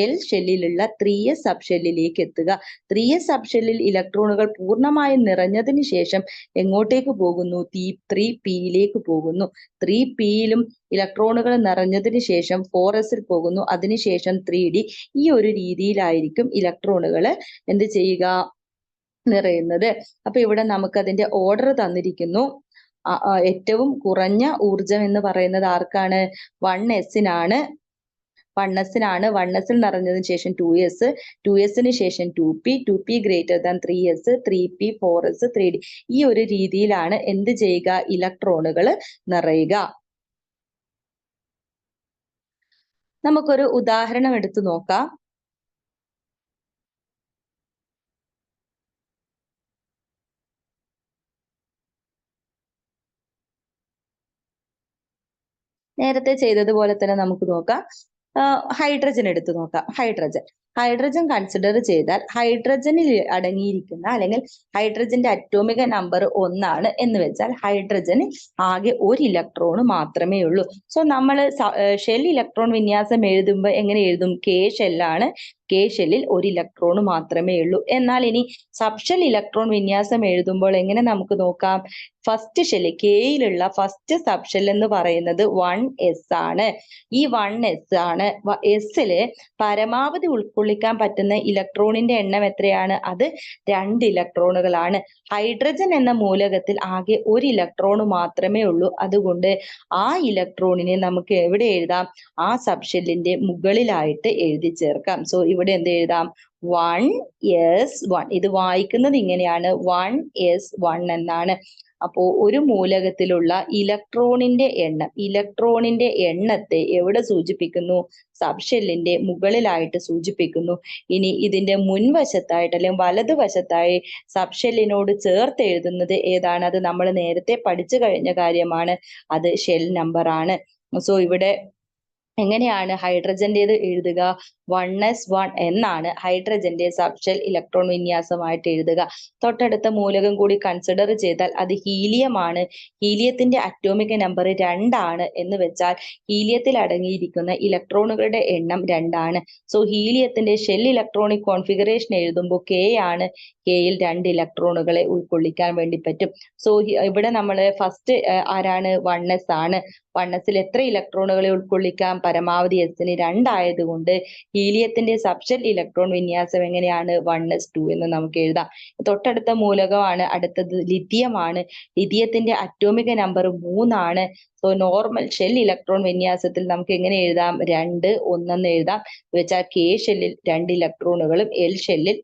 എൽ ഷെല്ലിലുള്ള 3s സബ് ഷെല്ലിലേക്ക് എത്തുക. 3s സബ് ഷെല്ലിൽ ഇലക്ട്രോണുകൾ പൂർണ്ണമായും നിറഞ്ഞതിന് ശേഷം എങ്ങോട്ടേക്ക് പോകുന്നു? 3p പോകുന്നു. 3pയിലും ഇലക്ട്രോണുകൾ നിറഞ്ഞതിന് ശേഷം 4sൽ പോകുന്നു. അതിനുശേഷം 3d. ഈ ഒരു രീതിയിലായിരിക്കും ഇലക്ട്രോണുകൾ എന്ത് ചെയ്യുക? നിറയുന്നത്. അപ്പൊ ഇവിടെ നമുക്ക് അതിന്റെ ഓർഡർ തന്നിരിക്കുന്നു. ഏറ്റവും കുറഞ്ഞ ഊർജം എന്ന് പറയുന്നത് ആർക്കാണ്? 1sനാണ്. 1sൽ നിറഞ്ഞതിന് ശേഷം 2s, 2sന് ശേഷം 2p, 2p greater than 3s, 3p, 4s, 3d. ഈ ഒരു രീതിയിലാണ് എന്ത് ചെയ്യുക? ഇലക്ട്രോണുകൾ നിറയുക. നമുക്കൊരു ഉദാഹരണം എടുത്തു നോക്കാം. നേരത്തെ ചെയ്തതുപോലെ തന്നെ നമുക്ക് നോക്കാം. ഹൈഡ്രജൻ എടുത്തു നോക്കാം. ഹൈഡ്രജൻ കൺസിഡർ ചെയ്താൽ ഹൈഡ്രജനിൽ അടങ്ങിയിരിക്കുന്ന അല്ലെങ്കിൽ ഹൈഡ്രജന്റെ അറ്റോമിക നമ്പർ 1 എന്ന് വെച്ചാൽ ഹൈഡ്രജന് ആകെ ഒരു ഇലക്ട്രോൺ മാത്രമേ ഉള്ളൂ. സോ നമ്മൾ ഷെൽ ഇലക്ട്രോൺ വിന്യാസം എഴുതുമ്പോൾ എങ്ങനെ എഴുതും? കെ ഷെല്ലാണ്. കെ ഷെല്ലിൽ ഒരു ഇലക്ട്രോൺ മാത്രമേ ഉള്ളൂ. എന്നാൽ ഇനി സബ്ഷെൽ ഇലക്ട്രോൺ വിന്യാസം എഴുതുമ്പോൾ എങ്ങനെ നമുക്ക് നോക്കാം? ഫസ്റ്റ് ഷെല്ല്, കെയിലുള്ള ഫസ്റ്റ് സബ് ഷെൽ എന്ന് പറയുന്നത് 1s ആണ്. ഈ 1s ആണ്. എസില് പരമാവധി ഉൾക്കൊള്ളിക്കാൻ പറ്റുന്ന ഇലക്ട്രോണിന്റെ എണ്ണം എത്രയാണ്? അത് 2 ഇലക്ട്രോണുകളാണ്. ഹൈഡ്രജൻ എന്ന മൂലകത്തിൽ ആകെ ഒരു ഇലക്ട്രോൺ മാത്രമേ ഉള്ളൂ. അതുകൊണ്ട് ആ ഇലക്ട്രോണിനെ നമുക്ക് എവിടെ എഴുതാം? ആ സബ് ഷെല്ലിന്റെ മുകളിലായിട്ട് എഴുതി ചേർക്കാം. സോ ഇവിടെ എന്ത് എഴുതാം? 1s1. ഇത് വായിക്കുന്നത് ഇങ്ങനെയാണ്, 1s1 എന്നാണ്. അപ്പോ ഒരു മൂലകത്തിലുള്ള ഇലക്ട്രോണിന്റെ എണ്ണത്തെ എവിടെ സൂചിപ്പിക്കുന്നു? സബ് ഷെല്ലിന്റെ മുകളിലായിട്ട് സൂചിപ്പിക്കുന്നു. ഇനി ഇതിന്റെ മുൻവശത്തായിട്ട് അല്ലെങ്കിൽ വലതുവശത്തായി സബ് ഷെല്ലിനോട് ചേർത്ത് എഴുതുന്നത് ഏതാണ്? അത് നമ്മൾ നേരത്തെ പഠിച്ചു കഴിഞ്ഞ കാര്യമാണ്. അത് ഷെൽ നമ്പർ ആണ്. സോ ഇവിടെ എങ്ങനെയാണ് ഹൈഡ്രജന്റേത് എഴുതുക? 1s1 എന്നാണ് ഹൈഡ്രജന്റെ സബ് ഷെൽ ഇലക്ട്രോൺ വിന്യാസമായിട്ട് എഴുതുക. തൊട്ടടുത്ത മൂലകം കൂടി കൺസിഡർ ചെയ്താൽ അത് ഹീലിയമാണ്. ഹീലിയത്തിന്റെ അറ്റോമിക നമ്പർ 2 ആണ് എന്ന് വെച്ചാൽ ഹീലിയത്തിൽ അടങ്ങിയിരിക്കുന്ന ഇലക്ട്രോണുകളുടെ എണ്ണം 2 ആണ്. സോ ഹീലിയത്തിന്റെ ഷെൽ ഇലക്ട്രോണിക് കോൺഫിഗറേഷൻ എഴുതുമ്പോൾ കെ ആണ്. കെയിൽ 2 ഇലക്ട്രോണുകളെ ഉൾക്കൊള്ളിക്കാൻ വേണ്ടി പറ്റും. സോ ഇവിടെ നമ്മൾ ഫസ്റ്റ് ആരാണ്? 1s ആണ്. 1sൽ എത്ര ഇലക്ട്രോണുകളെ ഉൾക്കൊള്ളിക്കാം? പരമാവധി sന് 2 ആയതുകൊണ്ട് ഹീലിയത്തിന്റെ സബ്ഷെൽ ഇലക്ട്രോൺ വിന്യാസം എങ്ങനെയാണ്? 1s2 എന്ന് നമുക്ക് എഴുതാം. തൊട്ടടുത്ത മൂലകമാണ് അടുത്തത് ലിഥിയമാണ്. ലിഥിയത്തിന്റെ അറ്റോമിക നമ്പർ 3 ആണ്. സോ നോർമൽ ഷെൽ ഇലക്ട്രോൺ വിന്യാസത്തിൽ നമുക്ക് എങ്ങനെ എഴുതാം? 2, 1 എന്ന് എഴുതാം. വെച്ചാൽ കെ ഷെല്ലിൽ 2 ഇലക്ട്രോണുകളും എൽ ഷെല്ലിൽ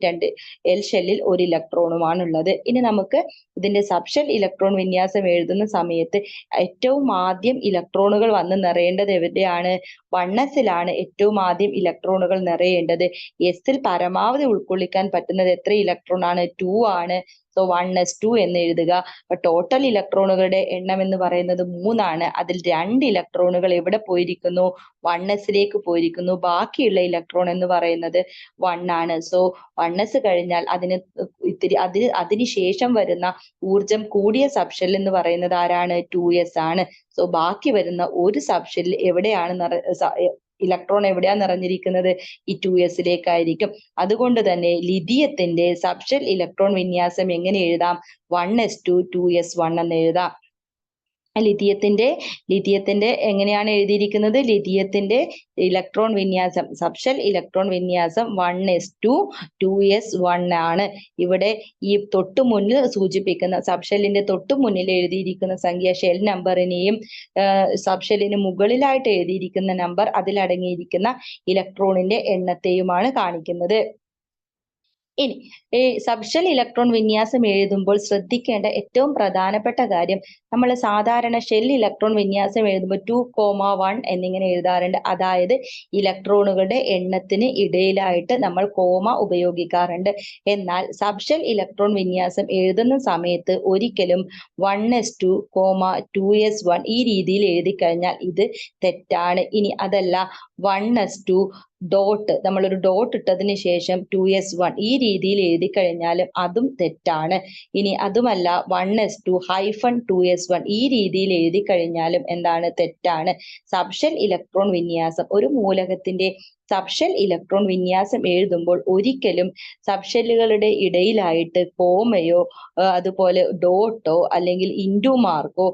1 ഇലക്ട്രോണുമാണ് ഉള്ളത്. ഇനി നമുക്ക് ഇതിന്റെ സബ്ഷെൽ ഇലക്ട്രോൺ വിന്യാസം എഴുതുന്ന സമയത്ത് ഏറ്റവും ആദ്യം ഇലക്ട്രോണുകൾ വന്ന് നിറയേണ്ടത് എവിടെയാണ്? 1sലാണ് ഏറ്റവും ആദ്യം ഇലക്ട്രോണുകൾ നിറയേണ്ടത്. എസിൽ പരമാവധി ഉൾക്കൊള്ളിക്കാൻ പറ്റുന്നത് എത്ര ഇലക്ട്രോൺ ആണ്? 2 ആണ്. സോ 1s2 എന്ന് എഴുതുക. അപ്പൊ ടോട്ടൽ ഇലക്ട്രോണുകളുടെ എണ്ണം എന്ന് പറയുന്നത് 3 ആണ്. അതിൽ 2 ഇലക്ട്രോണുകൾ എവിടെ പോയിരിക്കുന്നു? 1sലേക്ക് പോയിരിക്കുന്നു. ബാക്കിയുള്ള ഇലക്ട്രോൺ എന്ന് പറയുന്നത് 1 ആണ്. സോ 1s കഴിഞ്ഞാൽ അതിന് ശേഷം വരുന്ന ഊർജം കൂടിയ സബ് ഷെൽ എന്ന് പറയുന്നത് ആരാണ്? 2s ആണ്. സോ ബാക്കി വരുന്ന ഒരു സബ് ഷെൽ എവിടെയാണ് ഇലക്ട്രോൺ എവിടെയാണ് നിറഞ്ഞിരിക്കുന്നത്? ഈ 2sലേക്കായിരിക്കും. അതുകൊണ്ട് തന്നെ ലിഥിയത്തിന്റെ സബ് ഷെൽ ഇലക്ട്രോൺ വിന്യാസം എങ്ങനെ എഴുതാം? 1s2 2s1 എന്ന് എഴുതാം. ലിഥിയത്തിന്റെ എങ്ങനെയാണ് എഴുതിയിരിക്കുന്നത്? ലിഥിയത്തിന്റെ ഇലക്ട്രോൺ വിന്യാസം, സബ്ഷെൽ ഇലക്ട്രോൺ വിന്യാസം 1s2 2s1 ആണ്. ഇവിടെ ഈ തൊട്ടു മുന്നിൽ സൂചിപ്പിക്കുന്ന സബ്ഷെല്ലിന്റെ തൊട്ടു മുന്നിൽ എഴുതിയിരിക്കുന്ന സംഖ്യ ഷെൽ നമ്പറിനെയും സബ്ഷെല്ലിന് മുകളിലായിട്ട് എഴുതിയിരിക്കുന്ന നമ്പർ അതിലടങ്ങിയിരിക്കുന്ന ഇലക്ട്രോണിന്റെ എണ്ണത്തെയുമാണ് കാണിക്കുന്നത്. ഇനി ഈ സബ്ഷെൽ ഇലക്ട്രോൺ വിന്യാസം എഴുതുമ്പോൾ ശ്രദ്ധിക്കേണ്ട ഏറ്റവും പ്രധാനപ്പെട്ട കാര്യം, നമ്മൾ സാധാരണ ഷെൽ ഇലക്ട്രോൺ വിന്യാസം എഴുതുമ്പോൾ 2,1 എന്നിങ്ങനെ എഴുതാറുണ്ട്. അതായത് ഇലക്ട്രോണുകളുടെ എണ്ണത്തിന് ഇടയിലായിട്ട് നമ്മൾ കോമ ഉപയോഗിക്കാറുണ്ട്. എന്നാൽ സബ്ഷെൽ ഇലക്ട്രോൺ വിന്യാസം എഴുതുന്ന സമയത്ത് ഒരിക്കലും 1s2, 2s1 ഈ രീതിയിൽ എഴുതി കഴിഞ്ഞാൽ ഇത് തെറ്റാണ്. ഇനി അതല്ല 1s2 ഡോട്ട് നമ്മളൊരു ഡോട്ട് ഇട്ടതിന് ശേഷം 2s1 ഈ രീതിയിൽ എഴുതി കഴിഞ്ഞാലും അതും തെറ്റാണ്. ഇനി അതുമല്ല 1s2 ഹൈഫൺ 2s1 ഈ രീതിയിൽ എഴുതി കഴിഞ്ഞാലും എന്താണ്? തെറ്റാണ്. സബ്ഷെൽ ഇലക്ട്രോൺ വിന്യാസം, ഒരു മൂലകത്തിന്റെ സബ്ഷെൽ ഇലക്ട്രോൺ വിന്യാസം എഴുതുമ്പോൾ ഒരിക്കലും സബ്ഷെല്ലുകളുടെ ഇടയിലായിട്ട് കോമയോ അതുപോലെ ഡോട്ടോ അല്ലെങ്കിൽ ഇൻറ്റു മാർക്കോ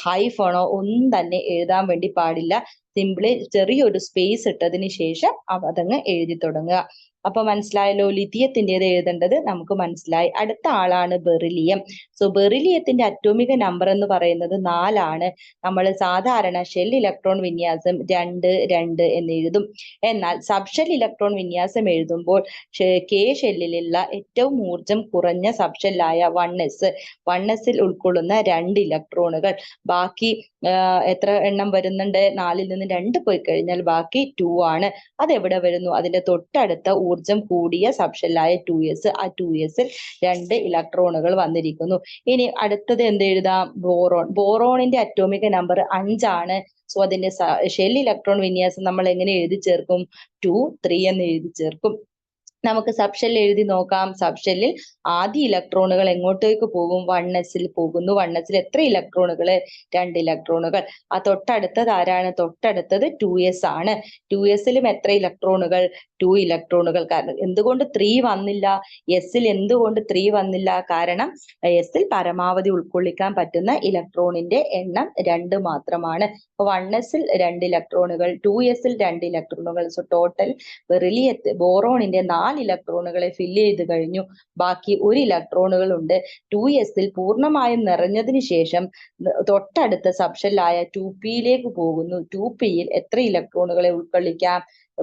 ഹൈഫണോ ഒന്നും തന്നെ എഴുതാൻ വേണ്ടി പാടില്ല. സിംപിളി ചെറിയൊരു സ്പേസ് ഇട്ടതിന് ശേഷം അതങ്ങ് എഴുതി തുടങ്ങുക. അപ്പൊ മനസ്സിലായല്ലോ. ലിഥിയത്തിൻ്റെത് എഴുതേണ്ടത് നമുക്ക് മനസ്സിലായി. അടുത്ത ആളാണ് ബെറിലിയം. സോ ബെറിലിയത്തിന്റെ അറ്റോമിക നമ്പർ എന്ന് പറയുന്നത് 4 നമ്മൾ സാധാരണ ഷെൽ ഇലക്ട്രോൺ വിന്യാസം 2 2 എന്ന് എഴുതും. എന്നാൽ സബ്ഷെൽ ഇലക്ട്രോൺ വിന്യാസം എഴുതുമ്പോൾ കെ ഷെല്ലിലുള്ള ഏറ്റവും ഊർജം കുറഞ്ഞ സബ്ഷെല്ലായ 1s ഉൾക്കൊള്ളുന്ന 2 ഇലക്ട്രോണുകൾ, ബാക്കി എത്ര എണ്ണം വരുന്നുണ്ട്? 4ൽ നിന്ന് 2 പോയി കഴിഞ്ഞാൽ ബാക്കി 2 ആണ്. അതെവിടെ വരുന്നു? അതിന്റെ തൊട്ടടുത്ത ഊർജം കൂടിയ സബ്ഷെല്ലായ 2s, ആ 2sൽ 2 ഇലക്ട്രോണുകൾ വന്നിരിക്കുന്നു. ഇനി അടുത്തത് എന്ത് എഴുതാം? ബോറോൺ. ബോറോണിന്റെ അറ്റോമിക നമ്പർ 5 സോ അതിന്റെ ഷെൽ ഇലക്ട്രോൺ വിന്യാസം നമ്മൾ എങ്ങനെ എഴുതി ചേർക്കും? 2 3 എന്ന് എഴുതി ചേർക്കും. നമുക്ക് സബ്ഷെൽ എഴുതി നോക്കാം. സബ്ഷെല്ലിൽ ആദ്യ ഇലക്ട്രോണുകൾ എങ്ങോട്ടേക്ക് പോകും? 1sൽ പോകുന്നു. 1sൽ എത്ര ഇലക്ട്രോണുകൾ? 2 ഇലക്ട്രോണുകൾ. ആ തൊട്ടടുത്തത് ആരാണ്? തൊട്ടടുത്തത് 2s ആണ്. 2sലും എത്ര ഇലക്ട്രോണുകൾ? 2 ഇലക്ട്രോണുകൾ. കാരണം എന്തുകൊണ്ട് 3 വന്നില്ല? എസിൽ എന്തുകൊണ്ട് 3 വന്നില്ല? കാരണം എസിൽ പരമാവധി ഉൾക്കൊള്ളിക്കാൻ പറ്റുന്ന ഇലക്ട്രോണിന്റെ എണ്ണം 2 മാത്രമാണ്. 1sൽ 2 ഇലക്ട്രോണുകൾ, 2sൽ 2 ഇലക്ട്രോണുകൾ. സോ ടോട്ടൽ ബോറോണിന്റെ 4 ഇലക്ട്രോണുകളെ ഫില്ല് ചെയ്ത് കഴിഞ്ഞു. ബാക്കി 1 ഇലക്ട്രോണുകൾ ഉണ്ട്. 2sൽ പൂർണ്ണമായും നിറഞ്ഞതിന് ശേഷം തൊട്ടടുത്ത സബ്ഷെല്ലായ 2pയിലേക്ക് പോകുന്നു. 2pയിൽ എത്ര ഇലക്ട്രോണുകളെ ഉൾക്കൊള്ളിക്കാം?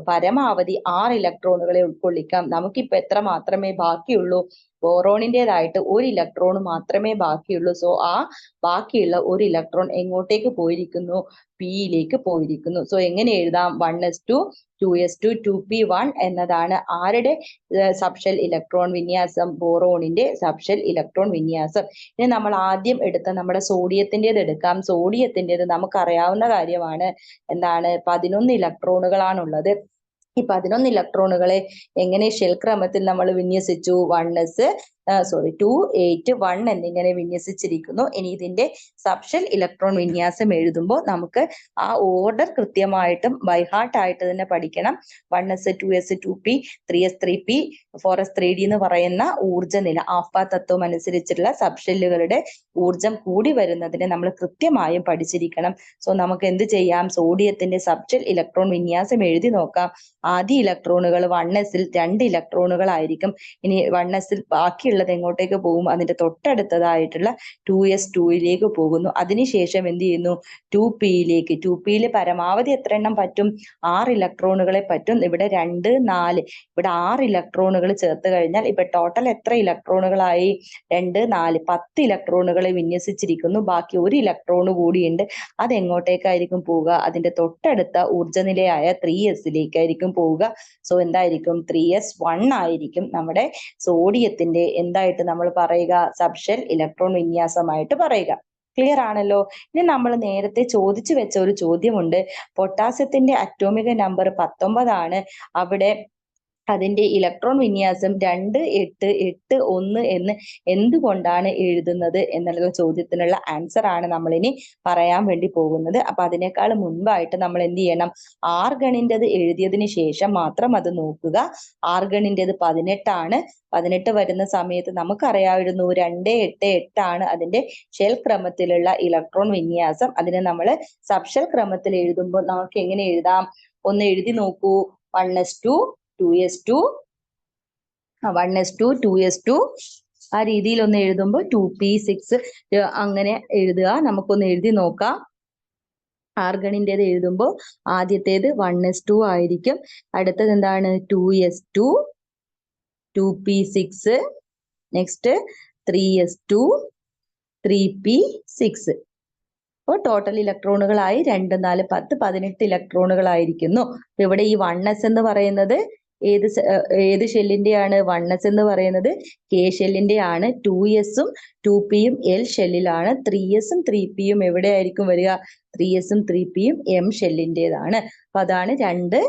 പരമാവധി 6 ഇലക്ട്രോണുകളെ ഉൾക്കൊള്ളിക്കാം. നമുക്കിപ്പോ എത്ര മാത്രമേ ബാക്കിയുള്ളൂ? ബോറോണിൻ്റെതായിട്ട് 1 ഇലക്ട്രോൺ മാത്രമേ ബാക്കിയുള്ളൂ. സോ ആ ബാക്കിയുള്ള 1 ഇലക്ട്രോൺ എങ്ങോട്ടേക്ക് പോയിരിക്കുന്നു? പിയിലേക്ക് പോയിരിക്കുന്നു. സോ എങ്ങനെ എഴുതാം? 1s2 2s2 2p1 എന്നതാണ് ആരുടെ സബ്ഷെൽ ഇലക്ട്രോൺ വിന്യാസം? ബോറോണിന്റെ സബ്ഷെൽ ഇലക്ട്രോൺ വിന്യാസം. ഇനി നമ്മൾ ആദ്യം എടുത്ത നമ്മുടെ സോഡിയത്തിൻ്റെത് എടുക്കാം. സോഡിയത്തിൻ്റെത് നമുക്കറിയാവുന്ന കാര്യമാണ്. എന്താണ്? 11 ഇലക്ട്രോണുകളാണുള്ളത്. ഈ 11 ഇലക്ട്രോണുകളെ എങ്ങനെ ഷെൽ ക്രമത്തിൽ നമ്മൾ വിന്യസിച്ചു? 2 8 1 എന്നിങ്ങനെ വിന്യസിച്ചിരിക്കുന്നു. ഇനി ഇതിന്റെ സബ്ഷെൽ ഇലക്ട്രോൺ വിന്യാസം എഴുതുമ്പോൾ നമുക്ക് ആ ഓർഡർ കൃത്യമായിട്ടും ബൈഹാർട്ട് ആയിട്ട് തന്നെ പഠിക്കണം. 1s 2s 2p 3s 3p 4s 3d എന്ന് പറയുന്ന ഊർജ്ജനില ആഫ്ബ തത്വം അനുസരിച്ചുള്ള സബ്ഷെല്ലുകളുടെ ഊർജം കൂടി വരുന്നതിനെ നമ്മൾ കൃത്യമായും പഠിച്ചിരിക്കണം. സോ നമുക്ക് എന്ത് ചെയ്യാം? സോഡിയത്തിന്റെ സബ്ഷെൽ ഇലക്ട്രോൺ വിന്യാസം എഴുതി നോക്കാം. ആദ്യ ഇലക്ട്രോണുകൾ 1sൽ 2 ഇലക്ട്രോണുകളായിരിക്കും. ഇനി 1sൽ ബാക്കിയുള്ളത് എങ്ങോട്ടേക്ക് പോകും? അതിന്റെ തൊട്ടടുത്തതായിട്ടുള്ള 2s2യിലേക്ക് പോകുന്നു. അതിനുശേഷം എന്ത് ചെയ്യുന്നു? 2pയിലേക്ക്. 2pയിൽ പരമാവധി എത്ര എണ്ണം പറ്റും? 6 ഇലക്ട്രോണുകളെ പറ്റും. ഇവിടെ 2 4 ഇവിടെ 6 ഇലക്ട്രോണുകൾ ചേർത്ത് കഴിഞ്ഞാൽ ഇപ്പൊ ടോട്ടൽ എത്ര ഇലക്ട്രോണുകളായി? 2 4 10 ഇലക്ട്രോണുകളെ വിന്യസിച്ചിരിക്കുന്നു. ബാക്കി 1 ഇലക്ട്രോൺ കൂടിയുണ്ട്. അത് എങ്ങോട്ടേക്കായിരിക്കും പോവുക? അതിന്റെ തൊട്ടടുത്ത ഊർജ്ജനിലയായ 3sലേക്കായിരിക്കും പോവുക. സോ എന്തായിരിക്കും? 3s1 ആയിരിക്കും നമ്മുടെ സോഡിയത്തിന്റെ എന്തായിട്ട് നമ്മൾ പറയുക? സബ്ഷെൽ ഇലക്ട്രോൺ വിന്യാസമായിട്ട് പറയുക. ക്ലിയർ ആണല്ലോ. ഇനി നമ്മൾ നേരത്തെ ചോദിച്ചു വെച്ച ഒരു ചോദ്യമുണ്ട്. പൊട്ടാസ്യത്തിന്റെ അറ്റോമിക നമ്പർ 19 അവിടെ അതിന്റെ ഇലക്ട്രോൺ വിന്യാസം 2 8 8 1 എന്ന് എന്തുകൊണ്ടാണ് എഴുതുന്നത് എന്നുള്ള ചോദ്യത്തിനുള്ള ആൻസർ ആണ് നമ്മൾ ഇനി പറയാൻ വേണ്ടി പോകുന്നത്. അപ്പൊ അതിനേക്കാൾ മുൻപായിട്ട് നമ്മൾ എന്ത് ചെയ്യണം? ആർഗണിൻ്റെത് എഴുതിയതിന് ശേഷം മാത്രം അത് നോക്കുക. ആർഗണിൻ്റെത് 18 18 വരുന്ന സമയത്ത് നമുക്കറിയാമായിരുന്നു 2 8 8 അതിന്റെ ഷെൽ ക്രമത്തിലുള്ള ഇലക്ട്രോൺ വിന്യാസം. അതിനെ നമ്മൾ സബ്ഷെൽ ക്രമത്തിൽ എഴുതുമ്പോൾ നമുക്ക് എങ്ങനെ എഴുതാം? ഒന്ന് എഴുതി നോക്കൂ. 1s2 2s2 1s2 2s2 ആ രീതിയിൽ ഒന്ന് എഴുതുമ്പോൾ 2p6 അങ്ങനെ എഴുതുക. നമുക്കൊന്ന് എഴുതി നോക്കാം. ആർഗണിൻ്റെത് എഴുതുമ്പോൾ ആദ്യത്തേത് 1s2 ആയിരിക്കും. അടുത്തത് എന്താണ്? 2s2 2p6 next 3s2 3p6. അപ്പോൾ ടോട്ടൽ ഇലക്ട്രോണുകളായി 2 4 10 18 ഇലക്ട്രോണുകളായിരിക്കുന്നു. ഇവിടെ ഈ 1s എന്ന് പറയുന്നത് ഏത് ഷെല്ലിന്റെയാണ്? 1s എന്ന് പറയുന്നത് കെ ഷെല്ലിന്റെ ആണ്. 2sഉം 2pയും എൽ ഷെല്ലിലാണ്. 3sഉം 3pയും എവിടെ ആയിരിക്കും വരിക? 3sഉം 3pയും എം ഷെല്ലിൻ്റെതാണ്. അപ്പൊ അതാണ് 2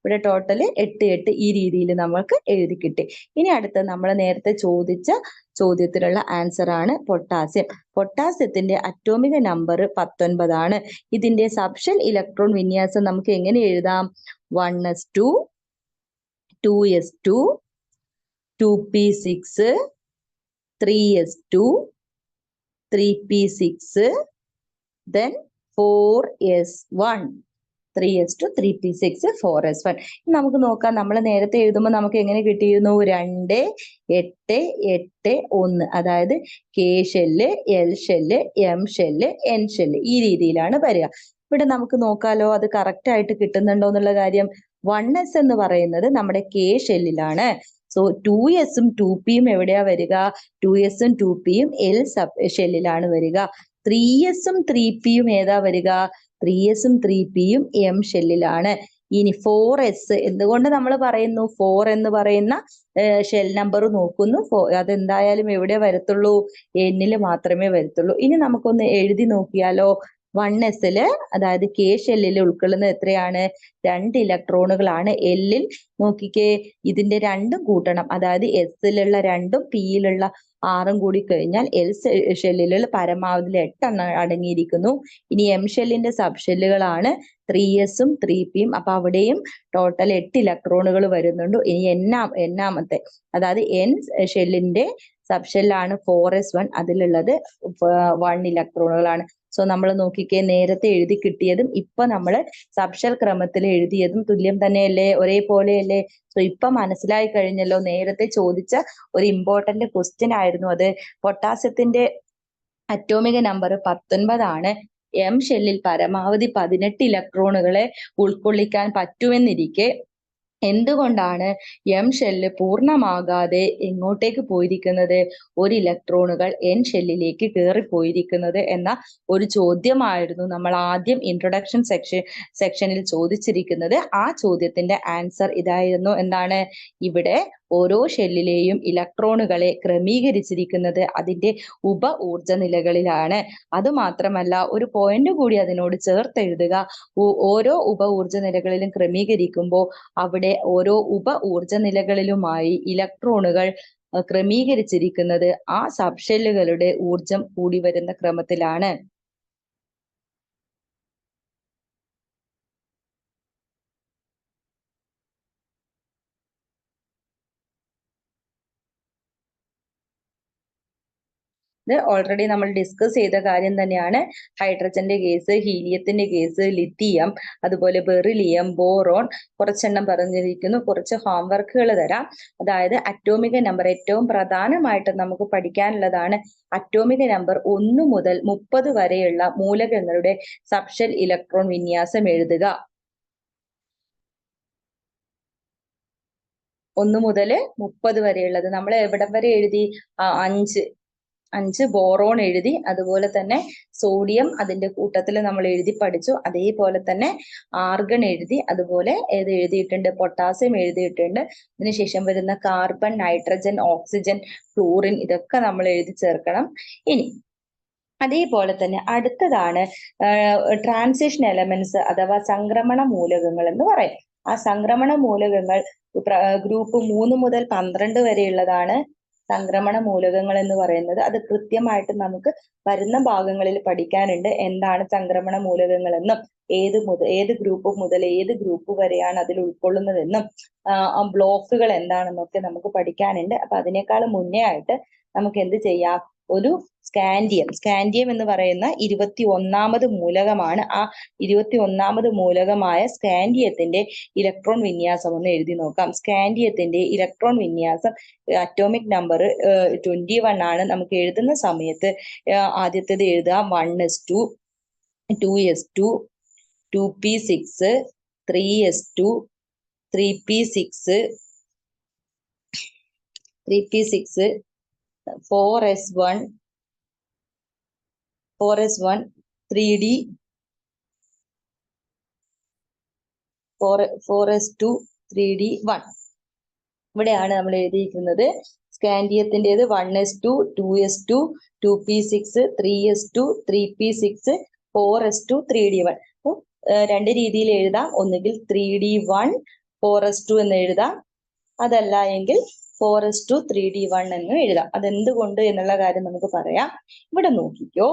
ഇവിടെ ടോട്ടൽ 8 8 ഈ രീതിയിൽ നമ്മൾക്ക് എഴുതി കിട്ടി. ഇനി അടുത്ത നമ്മൾ നേരത്തെ ചോദിച്ച ചോദ്യത്തിലുള്ള ആൻസർ ആണ് പൊട്ടാസ്യം. പൊട്ടാസ്യത്തിന്റെ അറ്റോമിക നമ്പർ 19 ആണ്. ഇതിന്റെ സബ്ഷെൽ ഇലക്ട്രോൺ വിന്യാസം നമുക്ക് എങ്ങനെ എഴുതാം? 1s2, 2s2, 2p6, 3s2, 3p6, then 4s1, 3s2, 3p6, 4s1. നമുക്ക് നോക്കാം, നമ്മൾ നേരത്തെ എഴുതുമ്പോൾ നമുക്ക് എങ്ങനെ കിട്ടിയിരുന്നു? 2 8 8 1. അതായത് K shell, L shell, M shell, N shell ഈ രീതിയിലാണ് വരിക. ഇവിടെ നമുക്ക് നോക്കാലോ അത് കറക്റ്റ് ആയിട്ട് കിട്ടുന്നുണ്ടോ എന്നുള്ള കാര്യം. 1s എന്ന് പറയുന്നത് നമ്മുടെ കെ ഷെല്ലിലാണ്. സോ 2s ഉം 2pയും എവിടെയാ വരിക? 2s ഉം 2pയും എൽ സബ് ഷെല്ലിലാണ് വരിക. 3s ഉം 3pയും ഏതാ വരിക? 3s ഉം 3pയും എം ഷെല്ലിലാണ്. ഇനി 4s എന്തുകൊണ്ട് നമ്മൾ പറയുന്നു 4 എന്ന് പറയുന്ന ഷെൽ നമ്പർ നോക്കുന്നു? അതെന്തായാലും എവിടെ വരത്തുള്ളൂ? എന്നിൽ മാത്രമേ വരത്തുള്ളൂ. ഇനി നമുക്കൊന്ന് എഴുതി നോക്കിയാലോ. 1s അതായത് കെ ഷെല്ലിൽ ഉൾക്കൊള്ളുന്നത് എത്രയാണ്? 2 ഇലക്ട്രോണുകളാണ്. എല്ലിൽ നോക്കിക്കേ, ഇതിന്റെ രണ്ടും കൂട്ടണം. അതായത് എസിലുള്ള 2ഉം പിയിലുള്ള 6ഉം കൂടി കഴിഞ്ഞാൽ എൽ ഷെല്ലിൽ പരമാവധി 8 അടങ്ങിയിരിക്കുന്നു. ഇനി എം ഷെല്ലിന്റെ സബ് ഷെല്ലുകളാണ് 3s ഉം 3pയും. അപ്പൊ അവിടെയും ടോട്ടൽ 8 ഇലക്ട്രോണുകൾ വരുന്നുണ്ട്. ഇനി എന്നാമത്തെ അതായത് എൻ ഷെല്ലിന്റെ സബ് ഷെല്ലാണ് 4s1. അതിലുള്ളത് 1 ഇലക്ട്രോണുകളാണ്. സോ നമ്മൾ നോക്കിക്കേ, നേരത്തെ എഴുതി കിട്ടിയതും ഇപ്പൊ നമ്മൾ സബ്ഷെൽ ക്രമത്തിൽ എഴുതിയതും തുല്യം തന്നെയല്ലേ? ഒരേപോലെയല്ലേ? സോ ഇപ്പൊ മനസ്സിലായി കഴിഞ്ഞല്ലോ. നേരത്തെ ചോദിച്ച ഒരു ഇമ്പോർട്ടന്റ് ക്വസ്റ്റ്യൻ ആയിരുന്നു അത്. പൊട്ടാസ്യത്തിന്റെ അറ്റോമിക നമ്പർ 19 ആണ്. എം ഷെല്ലിൽ പരമാവധി 18 ഇലക്ട്രോണുകളെ ഉൾക്കൊള്ളിക്കാൻ പറ്റുമെന്നിരിക്കെ എന്തുകൊണ്ടാണ് എം ഷെല്ല് പൂർണ്ണമാകാതെ എങ്ങോട്ടേക്ക് പോയിരിക്കുന്നത്? 1 ഇലക്ട്രോണുകൾ എൻ ഷെല്ലിലേക്ക് കയറിപ്പോയിരിക്കുന്നത് എന്ന ഒരു ചോദ്യമായിരുന്നു നമ്മൾ ആദ്യം ഇൻട്രൊഡക്ഷൻ സെക്ഷനിൽ ചോദിച്ചിരിക്കുന്നത്. ആ ചോദ്യത്തിന്റെ ആൻസർ ഇതായിരുന്നു. എന്താണ്? ഇവിടെ ഓരോ ഷെല്ലിലെയും ഇലക്ട്രോണുകളെ ക്രമീകരിച്ചിരിക്കുന്നത് അതിന്റെ ഉപ ഊർജ നിലകളിലാണ്. അതുമാത്രമല്ല, ഒരു പോയിന്റ് കൂടി അതിനോട് ചേർത്തെഴുതുക. ഓരോ ഉപ ഊർജ നിലകളിലും ക്രമീകരിക്കുമ്പോൾ അവിടെ ഓരോ ഉപ ഊർജ നിലകളിലുമായി ഇലക്ട്രോണുകൾ ക്രമീകരിച്ചിരിക്കുന്നത് ആ സബ് ഷെല്ലുകളുടെ ഊർജം കൂടി വരുന്ന ക്രമത്തിലാണ്. ഇത് ഓൾറെഡി നമ്മൾ ഡിസ്കസ് ചെയ്ത കാര്യം തന്നെയാണ്. ഹൈഡ്രജന്റെ കേസ്, ഹീലിയത്തിന്റെ കേസ്, ലിത്തിയം, അതുപോലെ ബെറിലിയം, ബോറോൺ കുറച്ചെണ്ണം പറഞ്ഞിരിക്കുന്നു. കുറച്ച് ഹോംവർക്കുകൾ തരാം. അതായത് അറ്റോമിക നമ്പർ ഏറ്റവും പ്രധാനമായിട്ട് നമുക്ക് പഠിക്കാനുള്ളതാണ്. അറ്റോമിക നമ്പർ 1 മുതൽ 30 വരെയുള്ള മൂലകങ്ങളുടെ സബ്ഷെൽ ഇലക്ട്രോൺ വിന്യാസം എഴുതുക. 1 മുതൽ 30 വരെയുള്ളത് നമ്മൾ എവിടം വരെ എഴുതി? 5 ബോറോൺ എഴുതി. അതുപോലെ തന്നെ സോഡിയം അതിന്റെ കൂട്ടത്തിൽ നമ്മൾ എഴുതി പഠിച്ചു. അതേപോലെ തന്നെ ആർഗൺ എഴുതി. അതുപോലെ ഏത് എഴുതിയിട്ടുണ്ട്? പൊട്ടാസ്യം എഴുതിയിട്ടുണ്ട്. അതിനുശേഷം വരുന്ന കാർബൺ, നൈട്രജൻ, ഓക്സിജൻ, ഫ്ലൂറിൻ ഇതൊക്കെ നമ്മൾ എഴുതി ചേർക്കണം. ഇനി അതേപോലെ തന്നെ അടുത്തതാണ് ട്രാൻസിഷൻ എലമെന്റ്സ് അഥവാ സംക്രമണ മൂലകങ്ങൾ എന്ന് പറയും. ആ സംക്രമണ മൂലകങ്ങൾ ഗ്രൂപ്പ് 3 മുതൽ 12 വരെയുള്ളതാണ് സംക്രമണ മൂലകങ്ങൾ എന്ന് പറയുന്നത്. അത് കൃത്യമായിട്ട് നമുക്ക് വരുന്ന ഭാഗങ്ങളിൽ പഠിക്കാനുണ്ട്. എന്താണ് സംക്രമണ മൂലകങ്ങൾ എന്നും ഏത് ഗ്രൂപ്പ് മുതൽ ഏത് ഗ്രൂപ്പ് വരെയാണ് അതിൽ ഉൾക്കൊള്ളുന്നതെന്നും ബ്ലോക്കുകൾ എന്താണെന്നൊക്കെ നമുക്ക് പഠിക്കാനുണ്ട്. അപ്പൊ അതിനേക്കാൾ മുന്നേ ആയിട്ട് നമുക്ക് എന്ത് ചെയ്യാം? ഒരു സ്കാൻഡിയം എന്ന് പറയുന്ന 21ാമത് മൂലകമാണ്. ആ 21ാമത് മൂലകമായ സ്കാൻഡിയത്തിന്റെ ഇലക്ട്രോൺ വിന്യാസം ഒന്ന് എഴുതി നോക്കാം. സ്കാൻഡിയത്തിന്റെ ഇലക്ട്രോൺ വിന്യാസം അറ്റോമിക് നമ്പർ 21 ആണ്. നമുക്ക് എഴുതുന്ന സമയത്ത് ആദ്യത്തേത് എഴുതാം 1s2, 2s2, 2p6, 3s2, 3p6, 4s1, 3d, 4s2, 3d1. ഇവിടെയാണ് നമ്മൾ എഴുതിയിരിക്കുന്നത്. സ്കാൻഡിയത്തിൻ്റെത് 1s2, 2s2, 2p6, 3s2, 3p6, 4s2, 3d1. 2 രീതിയിൽ എഴുതാം. ഒന്നുകിൽ 3d1 4s2 എന്ന് എഴുതാം. അതല്ല എങ്കിൽ 4s2 3d1 എന്ന് എഴുതാം. അതെന്തുകൊണ്ട് എന്നുള്ള കാര്യം നമുക്ക് പറയാം. ഇവിടെ നോക്കിക്കോ,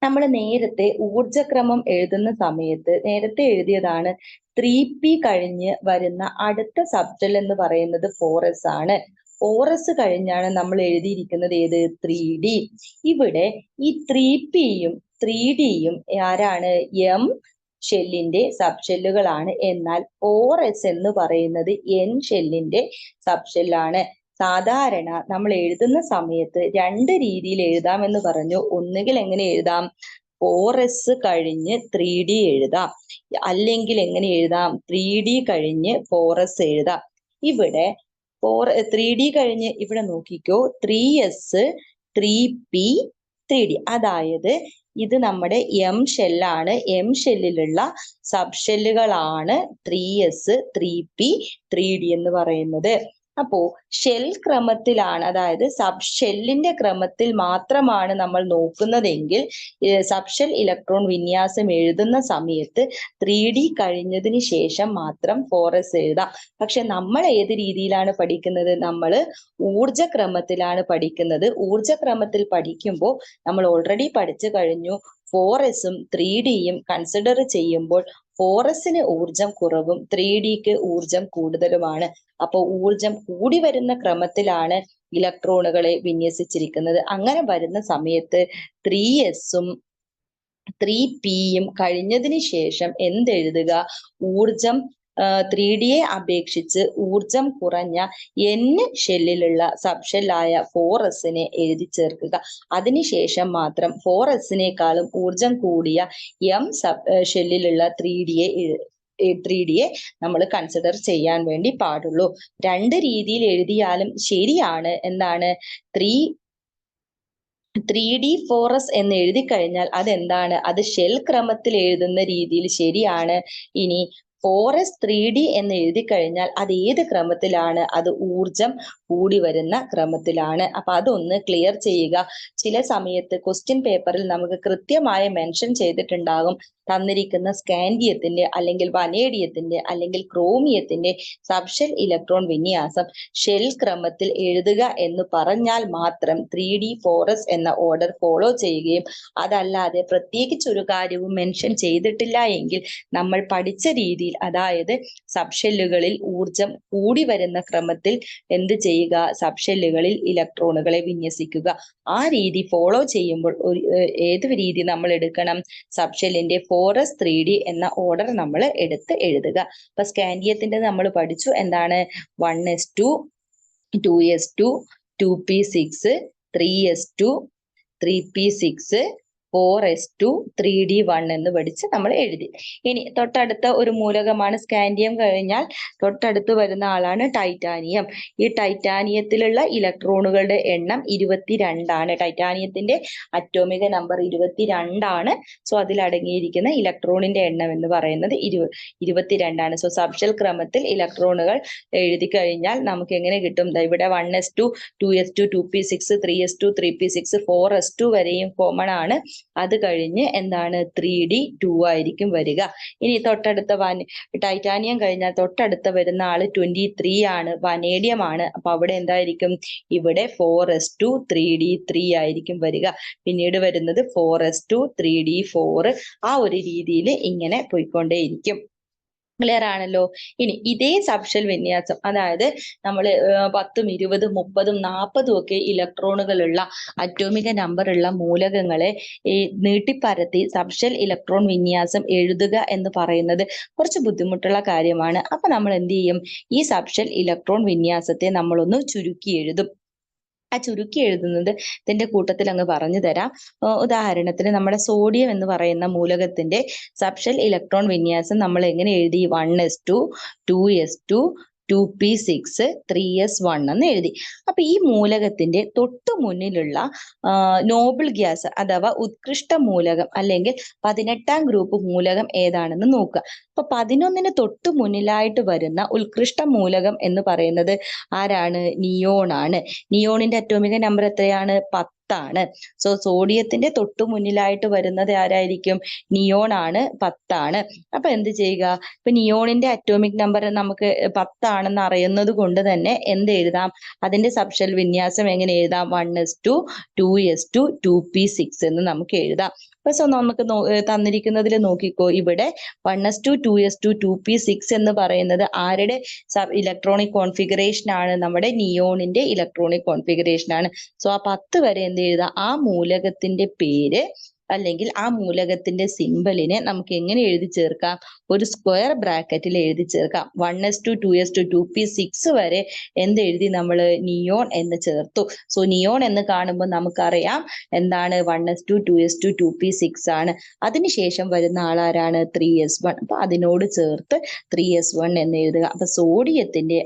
നമ്മൾ നേരത്തെ ഊർജക്രമം എഴുതുന്ന സമയത്ത് നേരത്തെ എഴുതിയതാണ് 3p കഴിഞ്ഞ് വരുന്ന അടുത്ത സബ്ഷെൽ എന്ന് പറയുന്നത് 4s ആണ്. 4s കഴിഞ്ഞാണ് നമ്മൾ എഴുതിയിരിക്കുന്നത് ഏത് 3d. ഇവിടെ ഈ 3pയും 3dയും ആരാണ്? എം ഷെല്ലിന്റെ സബ്ഷെല്ലുകളാണ്. എന്നാൽ 4s എന്ന് പറയുന്നത് എൻ ഷെല്ലിന്റെ സബ്ഷെല്ലാണ്. സാധാരണ നമ്മൾ എഴുതുന്ന സമയത്ത് രണ്ട് രീതിയിൽ എഴുതാമെന്ന് പറഞ്ഞു. ഒന്നുകിൽ എങ്ങനെ എഴുതാം? 4s കഴിഞ്ഞ് 3d എഴുതാം, അല്ലെങ്കിൽ എങ്ങനെ എഴുതാം? 3d കഴിഞ്ഞ് 4s എഴുതാം. ഇവിടെ 3d കഴിഞ്ഞ് ഇവിടെ നോക്കിക്കോ, 3s 3p 3d, അതായത് ഇത് നമ്മുടെ M ഷെല്ലാണ്. M ഷെല്ലിലുള്ള സബ്ഷെല്ലുകളാണ് 3s 3p 3d എന്ന് പറയുന്നത്. അപ്പോ ഷെൽ ക്രമത്തിലാണ്, അതായത് സബ് ഷെല്ലിന്റെ ക്രമത്തിൽ മാത്രമാണ് നമ്മൾ നോക്കുന്നതെങ്കിൽ സബ്ഷെൽ ഇലക്ട്രോൺ വിന്യാസം എഴുതുന്ന സമയത്ത് 3d കഴിഞ്ഞതിന് ശേഷം മാത്രം 4s എഴുതാം. പക്ഷെ നമ്മൾ ഏത് രീതിയിലാണ് പഠിക്കുന്നത്? നമ്മൾ ഊർജക്രമത്തിലാണ് പഠിക്കുന്നത്. ഊർജക്രമത്തിൽ പഠിക്കുമ്പോൾ നമ്മൾ ഓൾറെഡി പഠിച്ചു കഴിഞ്ഞു, 4sഉം 3dയും കൺസിഡർ ചെയ്യുമ്പോൾ 4sന് ഊർജം കുറവും 3dക്ക് ഊർജം കൂടുതലുമാണ്. അപ്പോൾ ഊർജം കൂടി വരുന്ന ക്രമത്തിലാണ് ഇലക്ട്രോണുകളെ വിന്യസിച്ചിരിക്കുന്നത്. അങ്ങനെ വരുന്ന സമയത്ത് 3sഉം 3pയും കഴിഞ്ഞതിന് ശേഷം എന്തെഴുതുക? ഊർജം 3dയെ അപേക്ഷിച്ച് ഊർജം കുറഞ്ഞ n ഷെല്ലിലുള്ള സബ്ഷെല്ലായ 4sനെ എഴുതി ചേർക്കുക. അതിനുശേഷം മാത്രം 4sനേക്കാളും ഊർജം കൂടിയ m ഷെല്ലിലുള്ള 3dയെ നമ്മൾ കൺസിഡർ ചെയ്യാൻ വേണ്ടി പാടുള്ളൂ. രണ്ട് രീതിയിൽ എഴുതിയാലും ശരിയാണ്. എന്താണ്? 3d 4s എന്ന് എഴുതി കഴിഞ്ഞാൽ അതെന്താണ്? അത് ഷെൽ ക്രമത്തിൽ എഴുതുന്ന രീതിയിൽ ശരിയാണ്. ഇനി 4s 3d എന്ന് എഴുതി കഴിഞ്ഞാൽ അത് ഏത് ക്രമത്തിലാണ്? അത് ഊർജം കൂടി വരുന്ന ക്രമത്തിലാണ്. അപ്പൊ അതൊന്ന് ക്ലിയർ ചെയ്യുക. ചില സമയത്ത് ക്വസ്റ്റ്യൻ പേപ്പറിൽ നമുക്ക് കൃത്യമായി മെൻഷൻ ചെയ്തിട്ടുണ്ടാകും, തന്നിരിക്കുന്ന സ്കാൻഡിയത്തിന്റെ അല്ലെങ്കിൽ വനേഡിയത്തിന്റെ അല്ലെങ്കിൽ ക്രോമിയത്തിന്റെ സബ്ഷെൽ ഇലക്ട്രോൺ വിന്യാസം ഷെൽ ക്രമത്തിൽ എഴുതുക എന്ന് പറഞ്ഞാൽ മാത്രം 3d 4s എന്ന ഓർഡർ ഫോളോ ചെയ്യുകയും, അതല്ലാതെ പ്രത്യേകിച്ചൊരു കാര്യവും മെൻഷൻ ചെയ്തിട്ടില്ല എങ്കിൽ നമ്മൾ പഠിച്ച രീതിയിൽ, അതായത് സബ്ഷെല്ലുകളിൽ ഊർജം കൂടി വരുന്ന ക്രമത്തിൽ എന്ത് ചെയ്യുക? സബ്ഷെല്ലുകളിൽ ഇലക്ട്രോണുകളെ വിന്യസിക്കുക. ആ രീതി ഫോളോ ചെയ്യുമ്പോൾ ഏത് രീതി നമ്മൾ എടുക്കണം? സബ്ഷെല്ലിന്റെ 4s 3d എന്ന ഓർഡർ നമ്മൾ എടുത്ത് എഴുതുക. അപ്പൊ സ്കാൻഡിയത്തിന്റെ നമ്മൾ പഠിച്ചു എന്താണ്? 1s2 2s2 2p6 3s2 3p6 4s2 3d1 എന്ന് പഠിച്ച് നമ്മൾ എഴുതി. ഇനി തൊട്ടടുത്ത ഒരു മൂലകമാണ് സ്കാൻഡിയം കഴിഞ്ഞാൽ തൊട്ടടുത്ത് വരുന്ന ആളാണ് ടൈറ്റാനിയം. ഈ ടൈറ്റാനിയത്തിലുള്ള ഇലക്ട്രോണുകളുടെ എണ്ണം 22 ടൈറ്റാനിയത്തിന്റെ അറ്റോമിക നമ്പർ 22 സോ അതിൽ അടങ്ങിയിരിക്കുന്ന ഇലക്ട്രോണിന്റെ എണ്ണം എന്ന് പറയുന്നത് 22. സോ സബ്ഷെൽ ക്രമത്തിൽ ഇലക്ട്രോണുകൾ എഴുതി കഴിഞ്ഞാൽ നമുക്ക് എങ്ങനെ കിട്ടും? ഇവിടെ 1s2 2s2 2p6 3s2 3p6 4s2 വരെയും കോമൺ ആണ്. അത് കഴിഞ്ഞ് എന്താണ്? 3d 2 ആയിരിക്കും വരിക. ഇനി തൊട്ടടുത്ത ടൈറ്റാനിയം കഴിഞ്ഞാൽ തൊട്ടടുത്ത വരുന്ന ആള് 23 ആണ്, വനേഡിയം ആണ്. അപ്പൊ അവിടെ എന്തായിരിക്കും? ഇവിടെ 4s2 3d 3 ആയിരിക്കും വരിക. പിന്നീട് വരുന്നത് 4s2 3d 4. ആ ഒരു രീതിയിൽ ഇങ്ങനെ പോയിക്കൊണ്ടേയിരിക്കും. ക്ലിയർ ആണല്ലോ. ഇനി ഇതേ സബ്ഷെൽ വിന്യാസം, അതായത് നമ്മൾ 10ഉം 20ഉം 30ഉം 40ഉം ഒക്കെ ഇലക്ട്രോണുകളുള്ള അറ്റോമിക നമ്പർ ഉള്ള മൂലകങ്ങളെ നീട്ടിപ്പരത്തി സബ്ഷെൽ ഇലക്ട്രോൺ വിന്യാസം എഴുതുക എന്ന് പറയുന്നത് കുറച്ച് ബുദ്ധിമുട്ടുള്ള കാര്യമാണ്. അപ്പൊ നമ്മൾ എന്ത് ചെയ്യും? ഈ സബ്ഷെൽ ഇലക്ട്രോൺ വിന്യാസത്തെ നമ്മളൊന്ന് ചുരുക്കി എഴുതും. ആ ചുരുക്കി എഴുതുന്നത് ഇതിന്റെ കൂട്ടത്തിൽ അങ്ങ് പറഞ്ഞു തരാം. ഉദാഹരണത്തിന് നമ്മുടെ സോഡിയം എന്ന് പറയുന്ന മൂലകത്തിന്റെ സബ്ഷെൽ ഇലക്ട്രോൺ വിന്യാസം നമ്മൾ എങ്ങനെ എഴുതി? 1s2 2s2 2p6 3s1 എന്ന് എഴുതി. അപ്പൊ ഈ മൂലകത്തിന്റെ തൊട്ടു മുന്നിലുള്ള നോബിൾ ഗ്യാസ് അഥവാ ഉത്കൃഷ്ട മൂലകം അല്ലെങ്കിൽ 18ാം ഗ്രൂപ്പ് മൂലകം ഏതാണെന്ന് നോക്കുക. അപ്പൊ 11ന് തൊട്ടു മുന്നിലായിട്ട് വരുന്ന ഉത്കൃഷ്ട മൂലകം എന്ന് പറയുന്നത് ആരാണ്? നിയോൺ ആണ്. നിയോണിന്റെ അറ്റോമിക നമ്പർ എത്രയാണ്? 10 10 സോ സോഡിയത്തിന്റെ തൊട്ടു മുന്നിലായിട്ട് വരുന്നത് ആരായിരിക്കും? നിയോൺ ആണ്, 10. അപ്പൊ എന്ത് ചെയ്യുക? ഇപ്പൊ നിയോണിന്റെ അറ്റോമിക് നമ്പർ നമുക്ക് 10 അറിയുന്നത് കൊണ്ട് തന്നെ എന്ത് എഴുതാം? അതിന്റെ സബ്ഷെൽ വിന്യാസം എങ്ങനെ എഴുതാം? 1s2 2s2 2p6 എന്ന് നമുക്ക് എഴുതാം. സോ നമുക്ക് തന്നിരിക്കുന്നതിൽ നോക്കിക്കോ, ഇവിടെ 1s2 2s2 2p6 എന്ന് പറയുന്നത് ആരുടെ ഇലക്ട്രോണിക് കോൺഫിഗറേഷൻ ആണ്? നമ്മുടെ നിയോണിന്റെ ഇലക്ട്രോണിക് കോൺഫിഗറേഷൻ ആണ്. സോ ആ 10 വരെ എന്ത് എഴുതാം? ആ മൂലകത്തിന്റെ പേര് അല്ലെങ്കിൽ ആ മൂലകത്തിന്റെ സിമ്പലിനെ നമുക്ക് എങ്ങനെ എഴുതി ചേർക്കാം? ഒരു സ്ക്വയർ ബ്രാക്കറ്റിൽ എഴുതി ചേർക്കാം. 1s2 2s2 2p6 വരെ എന്ത് എഴുതി നമ്മൾ? നിയോൺ എന്ന് ചേർത്തു. സോ നിയോൺ എന്ന് കാണുമ്പോൾ നമുക്കറിയാം എന്താണ്? 1s2 2s2 2p6 ആണ്. അതിനുശേഷം വരുന്ന ആളാരാണ്? 3s1. അപ്പൊ അതിനോട് ചേർത്ത് 3s1 എന്ന് എഴുതുക. അപ്പൊ സോഡിയത്തിന്റെ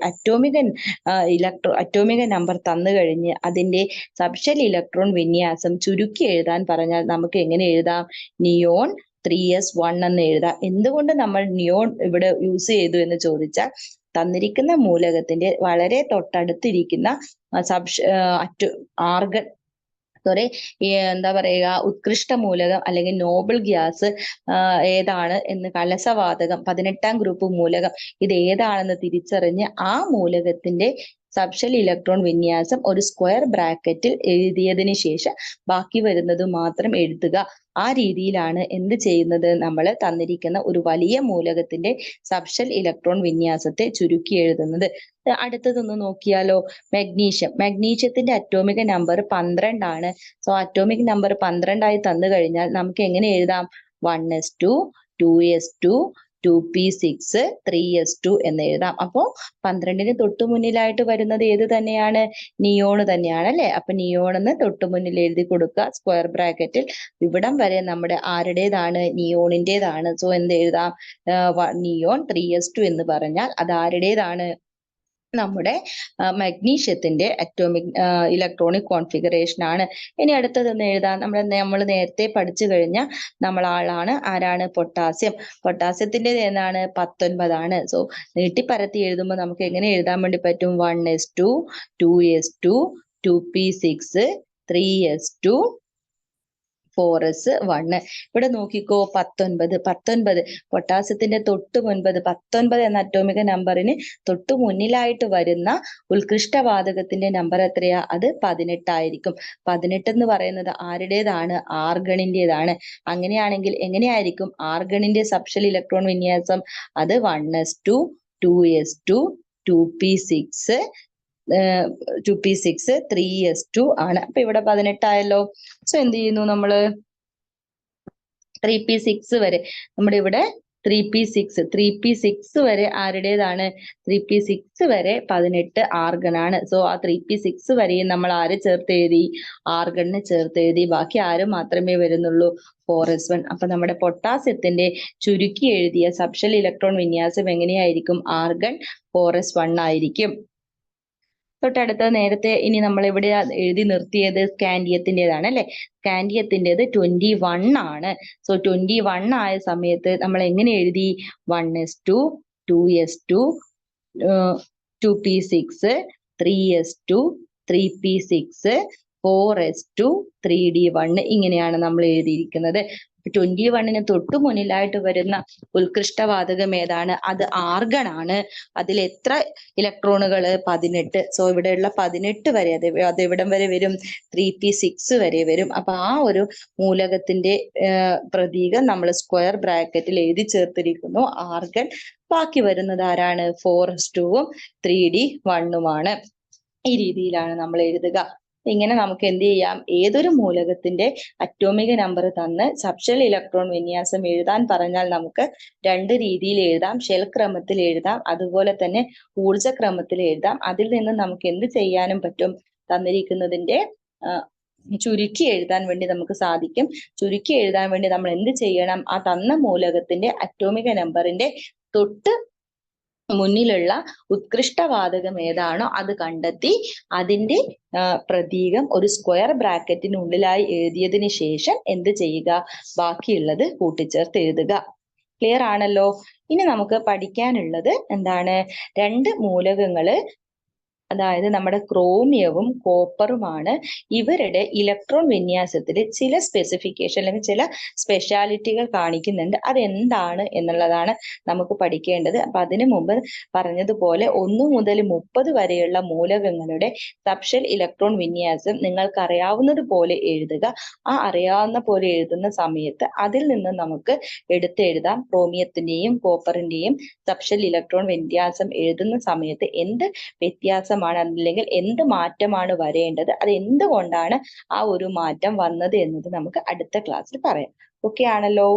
അറ്റോമിക നമ്പർ തന്നു കഴിഞ്ഞ് അതിന്റെ സബ്ഷെൽ ഇലക്ട്രോൺ വിന്യാസം ചുരുക്കി എഴുതാൻ പറഞ്ഞാൽ നമുക്ക് എങ്ങനെ എഴുതാം? നിയോൺ 3s1 എന്ന് എഴുതാം. എന്തുകൊണ്ട് നമ്മൾ നിയോൺ ഇവിടെ യൂസ് ചെയ്തു എന്ന് ചോദിച്ചാൽ, തന്നിരിക്കുന്ന മൂലകത്തിന്റെ വളരെ തൊട്ടടുത്തിരിക്കുന്ന ആർഗൺ എന്താ പറയുക, ഉത്കൃഷ്ട മൂലകം അല്ലെങ്കിൽ നോബിൾ ഗ്യാസ് ഏതാണ് എന്ന്, കലസവാതകം 18ാം ഗ്രൂപ്പ് മൂലകം ഇത് ഏതാണെന്ന് തിരിച്ചറിഞ്ഞ് ആ മൂലകത്തിന്റെ സബ്ഷെൽ ഇലക്ട്രോൺ വിന്യാസം ഒരു സ്ക്വയർ ബ്രാക്കറ്റിൽ എഴുതിയതിന് ശേഷം ബാക്കി വരുന്നത് മാത്രം എഴുതുക. ആ രീതിയിലാണ് എന്ത് ചെയ്യുന്നത്? നമ്മൾ തന്നിരിക്കുന്ന ഒരു വലിയ മൂലകത്തിന്റെ സബ്ഷെൽ ഇലക്ട്രോൺ വിന്യാസത്തെ ചുരുക്കി എഴുതുന്നത്. അടുത്തതൊന്ന് നോക്കിയാലോ? മഗ്നീഷ്യത്തിന്റെ അറ്റോമിക നമ്പർ 12 ആണ്. സോ അറ്റോമിക് നമ്പർ 12 ആയി തന്നു കഴിഞ്ഞാൽ നമുക്ക് എങ്ങനെ എഴുതാം? 1s2 2s2 2p6 3s2 എന്ന് എഴുതാം. അപ്പോ 12ന് തൊട്ടു മുന്നിലായിട്ട് വരുന്നത് ഏത് തന്നെയാണ്? നിയോൺ തന്നെയാണ് അല്ലെ? അപ്പൊ നിയോൺ എന്ന് തൊട്ടു മുന്നിൽ എഴുതി കൊടുക്കുക സ്ക്വയർ ബ്രാക്കറ്റിൽ. ഇവിടം വരെ നമ്മുടെ ആരുടേതാണ്? നിയോണിന്റേതാണ്. സോ എന്ത് എഴുതാം? നിയോൺ 3s2 എന്ന് പറഞ്ഞാൽ അത് ആരുടേതാണ്? നമ്മുടെ മഗ്നീഷ്യത്തിന്റെ അറ്റോമിക് ഇലക്ട്രോണിക് കോൺഫിഗറേഷൻ ആണ്. ഇനി അടുത്തതൊന്ന് എഴുതാം. നമ്മൾ നേരത്തെ പഠിച്ചു കഴിഞ്ഞ ആളാണ് ആരാണ്? പൊട്ടാസ്യം. പൊട്ടാസ്യത്തിന്റെ ഏതാണ്? 19 ആണ്. സോ നീട്ടിപ്പരത്തി എഴുതുമ്പോൾ നമുക്ക് എങ്ങനെ എഴുതാൻ വേണ്ടി പറ്റും? 1s2 2s2 2p6 3s2 4s1. ഇവിടെ നോക്കിക്കോ, 19 പൊട്ടാസ്യത്തിന്റെ തൊട്ട് മുൻപ് 19 എന്ന അറ്റോമിക നമ്പറിന് തൊട്ടു മുന്നിലായിട്ട് വരുന്ന ഉത്കൃഷ്ടവാതകത്തിന്റെ നമ്പർ എത്രയാ? അത് 18 ആയിരിക്കും. 18 എന്ന് പറയുന്നത് ആരുടേതാണ്? ആർഗണിന്റേതാണ്. അങ്ങനെയാണെങ്കിൽ എങ്ങനെയായിരിക്കും ആർഗണിന്റെ സബ്ഷെൽ ഇലക്ട്രോൺ വിന്യാസം? അത് 1s2 2s2 2p6 2p6 3s2 ആണ്. അപ്പൊ ഇവിടെ 18 ആയല്ലോ. സോ എന്ത് ചെയ്യുന്നു നമ്മള്? 3p6 വരെ നമ്മുടെ ഇവിടെ 3p6 വരെ ആരുടേതാണ്? 3p6 വരെ 18 ആർഗൺ ആണ്. സോ ആ 3p6 വരെയും നമ്മൾ ആരെ ചേർത്ത് എഴുതി? ആർഗണിനെ ചേർത്ത് എഴുതി. ബാക്കി ആരും മാത്രമേ വരുന്നുള്ളൂ? 4s1. അപ്പൊ നമ്മുടെ പൊട്ടാസ്യത്തിന്റെ ചുരുക്കി എഴുതിയ സബ്ഷെൽ ഇലക്ട്രോൺ വിന്യാസം എങ്ങനെയായിരിക്കും? ആർഗൺ 4s1 ആയിരിക്കും. തൊട്ടടുത്ത നേരത്തെ ഇനി നമ്മൾ ഇവിടെ എഴുതി നിർത്തിയത് സ്കാൻഡിയത്തിൻ്റെതാണ് അല്ലെ? സ്കാൻഡിയത്തിൻ്റെത് 21 ആണ്. സോ 21 ആയ സമയത്ത് നമ്മൾ എങ്ങനെ എഴുതി? 1s2 2s2 2p6 3s2 3p6 4s2 3d1 ഇങ്ങനെയാണ് നമ്മൾ എഴുതിയിരിക്കുന്നത്. 21ന് തൊട്ടു മുന്നിലായിട്ട് വരുന്ന ഉത്കൃഷ്ടവാതകം ഏതാണ്? അത് ആർഗൺ ആണ്. അതിൽ എത്ര ഇലക്ട്രോണുകൾ? 18. സോ ഇവിടെയുള്ള 18 വരെ അത് എവിടം വരെ വരും? 3p6 വരെ വരും. അപ്പൊ ആ ഒരു മൂലകത്തിന്റെ പ്രതീകം നമ്മൾ സ്ക്വയർ ബ്രാക്കറ്റിൽ എഴുതി ചേർത്തിരിക്കുന്നു, ആർഗൺ. ബാക്കി വരുന്നത് ആരാണ്? 4s2ഉം 3d1ഉമാണ്. ഈ രീതിയിലാണ് നമ്മൾ എഴുതുക. ഇങ്ങനെ നമുക്ക് എന്ത് ചെയ്യാം? ഏതൊരു മൂലകത്തിന്റെ അറ്റോമിക നമ്പർ തന്ന് സബ്ഷെൽ ഇലക്ട്രോൺ വിന്യാസം എഴുതാൻ പറഞ്ഞാൽ നമുക്ക് 2 രീതിയിൽ എഴുതാം. ഷെൽ ക്രമത്തിൽ എഴുതാം, അതുപോലെ തന്നെ ഊർജ ക്രമത്തിൽ എഴുതാം. അതിൽ നിന്ന് നമുക്ക് എന്ത് ചെയ്യാനും പറ്റും? തന്നിരിക്കുന്നതിന്റെ ചുരുക്കി എഴുതാൻ വേണ്ടി നമുക്ക് സാധിക്കും. ചുരുക്കി എഴുതാൻ വേണ്ടി നമ്മൾ എന്ത് ചെയ്യണം? ആ തന്ന മൂലകത്തിന്റെ അറ്റോമിക നമ്പറിന്റെ തൊട്ട് മുന്നിലുള്ള ഉത്കൃഷ്ടവാതകം ഏതാണോ അത് കണ്ടെത്തി അതിന്റെ പ്രതീകം ഒരു സ്ക്വയർ ബ്രാക്കറ്റിനുള്ളിലായി എഴുതിയതിന് ശേഷം എന്ത് ചെയ്യുക? ബാക്കിയുള്ളത് കൂട്ടിച്ചേർത്ത് എഴുതുക. ക്ലിയർ ആണല്ലോ? ഇനി നമുക്ക് പഠിക്കാനുള്ളത് എന്താണ്? 2 മൂലകങ്ങള് അതായത് നമ്മുടെ ക്രോമിയവും കോപ്പറുമാണ് ഇവരുടെ ഇലക്ട്രോൺ വിന്യാസത്തിൽ ചില സ്പെസിഫിക്കേഷൻ അല്ലെങ്കിൽ ചില സ്പെഷ്യാലിറ്റികൾ കാണിക്കുന്നുണ്ട്. അതെന്താണ് എന്നുള്ളതാണ് നമുക്ക് പഠിക്കേണ്ടത്. അപ്പൊ അതിനു മുമ്പ് പറഞ്ഞതുപോലെ 1 മുതൽ 30 വരെയുള്ള മൂലകങ്ങളുടെ സബ്ഷെൽ ഇലക്ട്രോൺ വിന്യാസം നിങ്ങൾക്ക് അറിയാവുന്നത് പോലെ എഴുതുക. ആ അറിയാവുന്ന പോലെ എഴുതുന്ന സമയത്ത് അതിൽ നിന്ന് നമുക്ക് എടുത്തെഴുതാം. ക്രോമിയത്തിന്റെയും കോപ്പറിന്റെയും സബ്ഷെൽ ഇലക്ട്രോൺ വിന്യാസം എഴുതുന്ന സമയത്ത് എന്ത് വ്യത്യാസമാണ് അല്ലെങ്കിൽ എന്ത് മാറ്റമാണ് വരേണ്ടത്, അത് എന്തുകൊണ്ടാണ് ആ ഒരു മാറ്റം വന്നത് എന്നത് നമുക്ക് അടുത്ത ക്ലാസ്സിൽ പറയാം. ഓക്കെ ആണല്ലോ?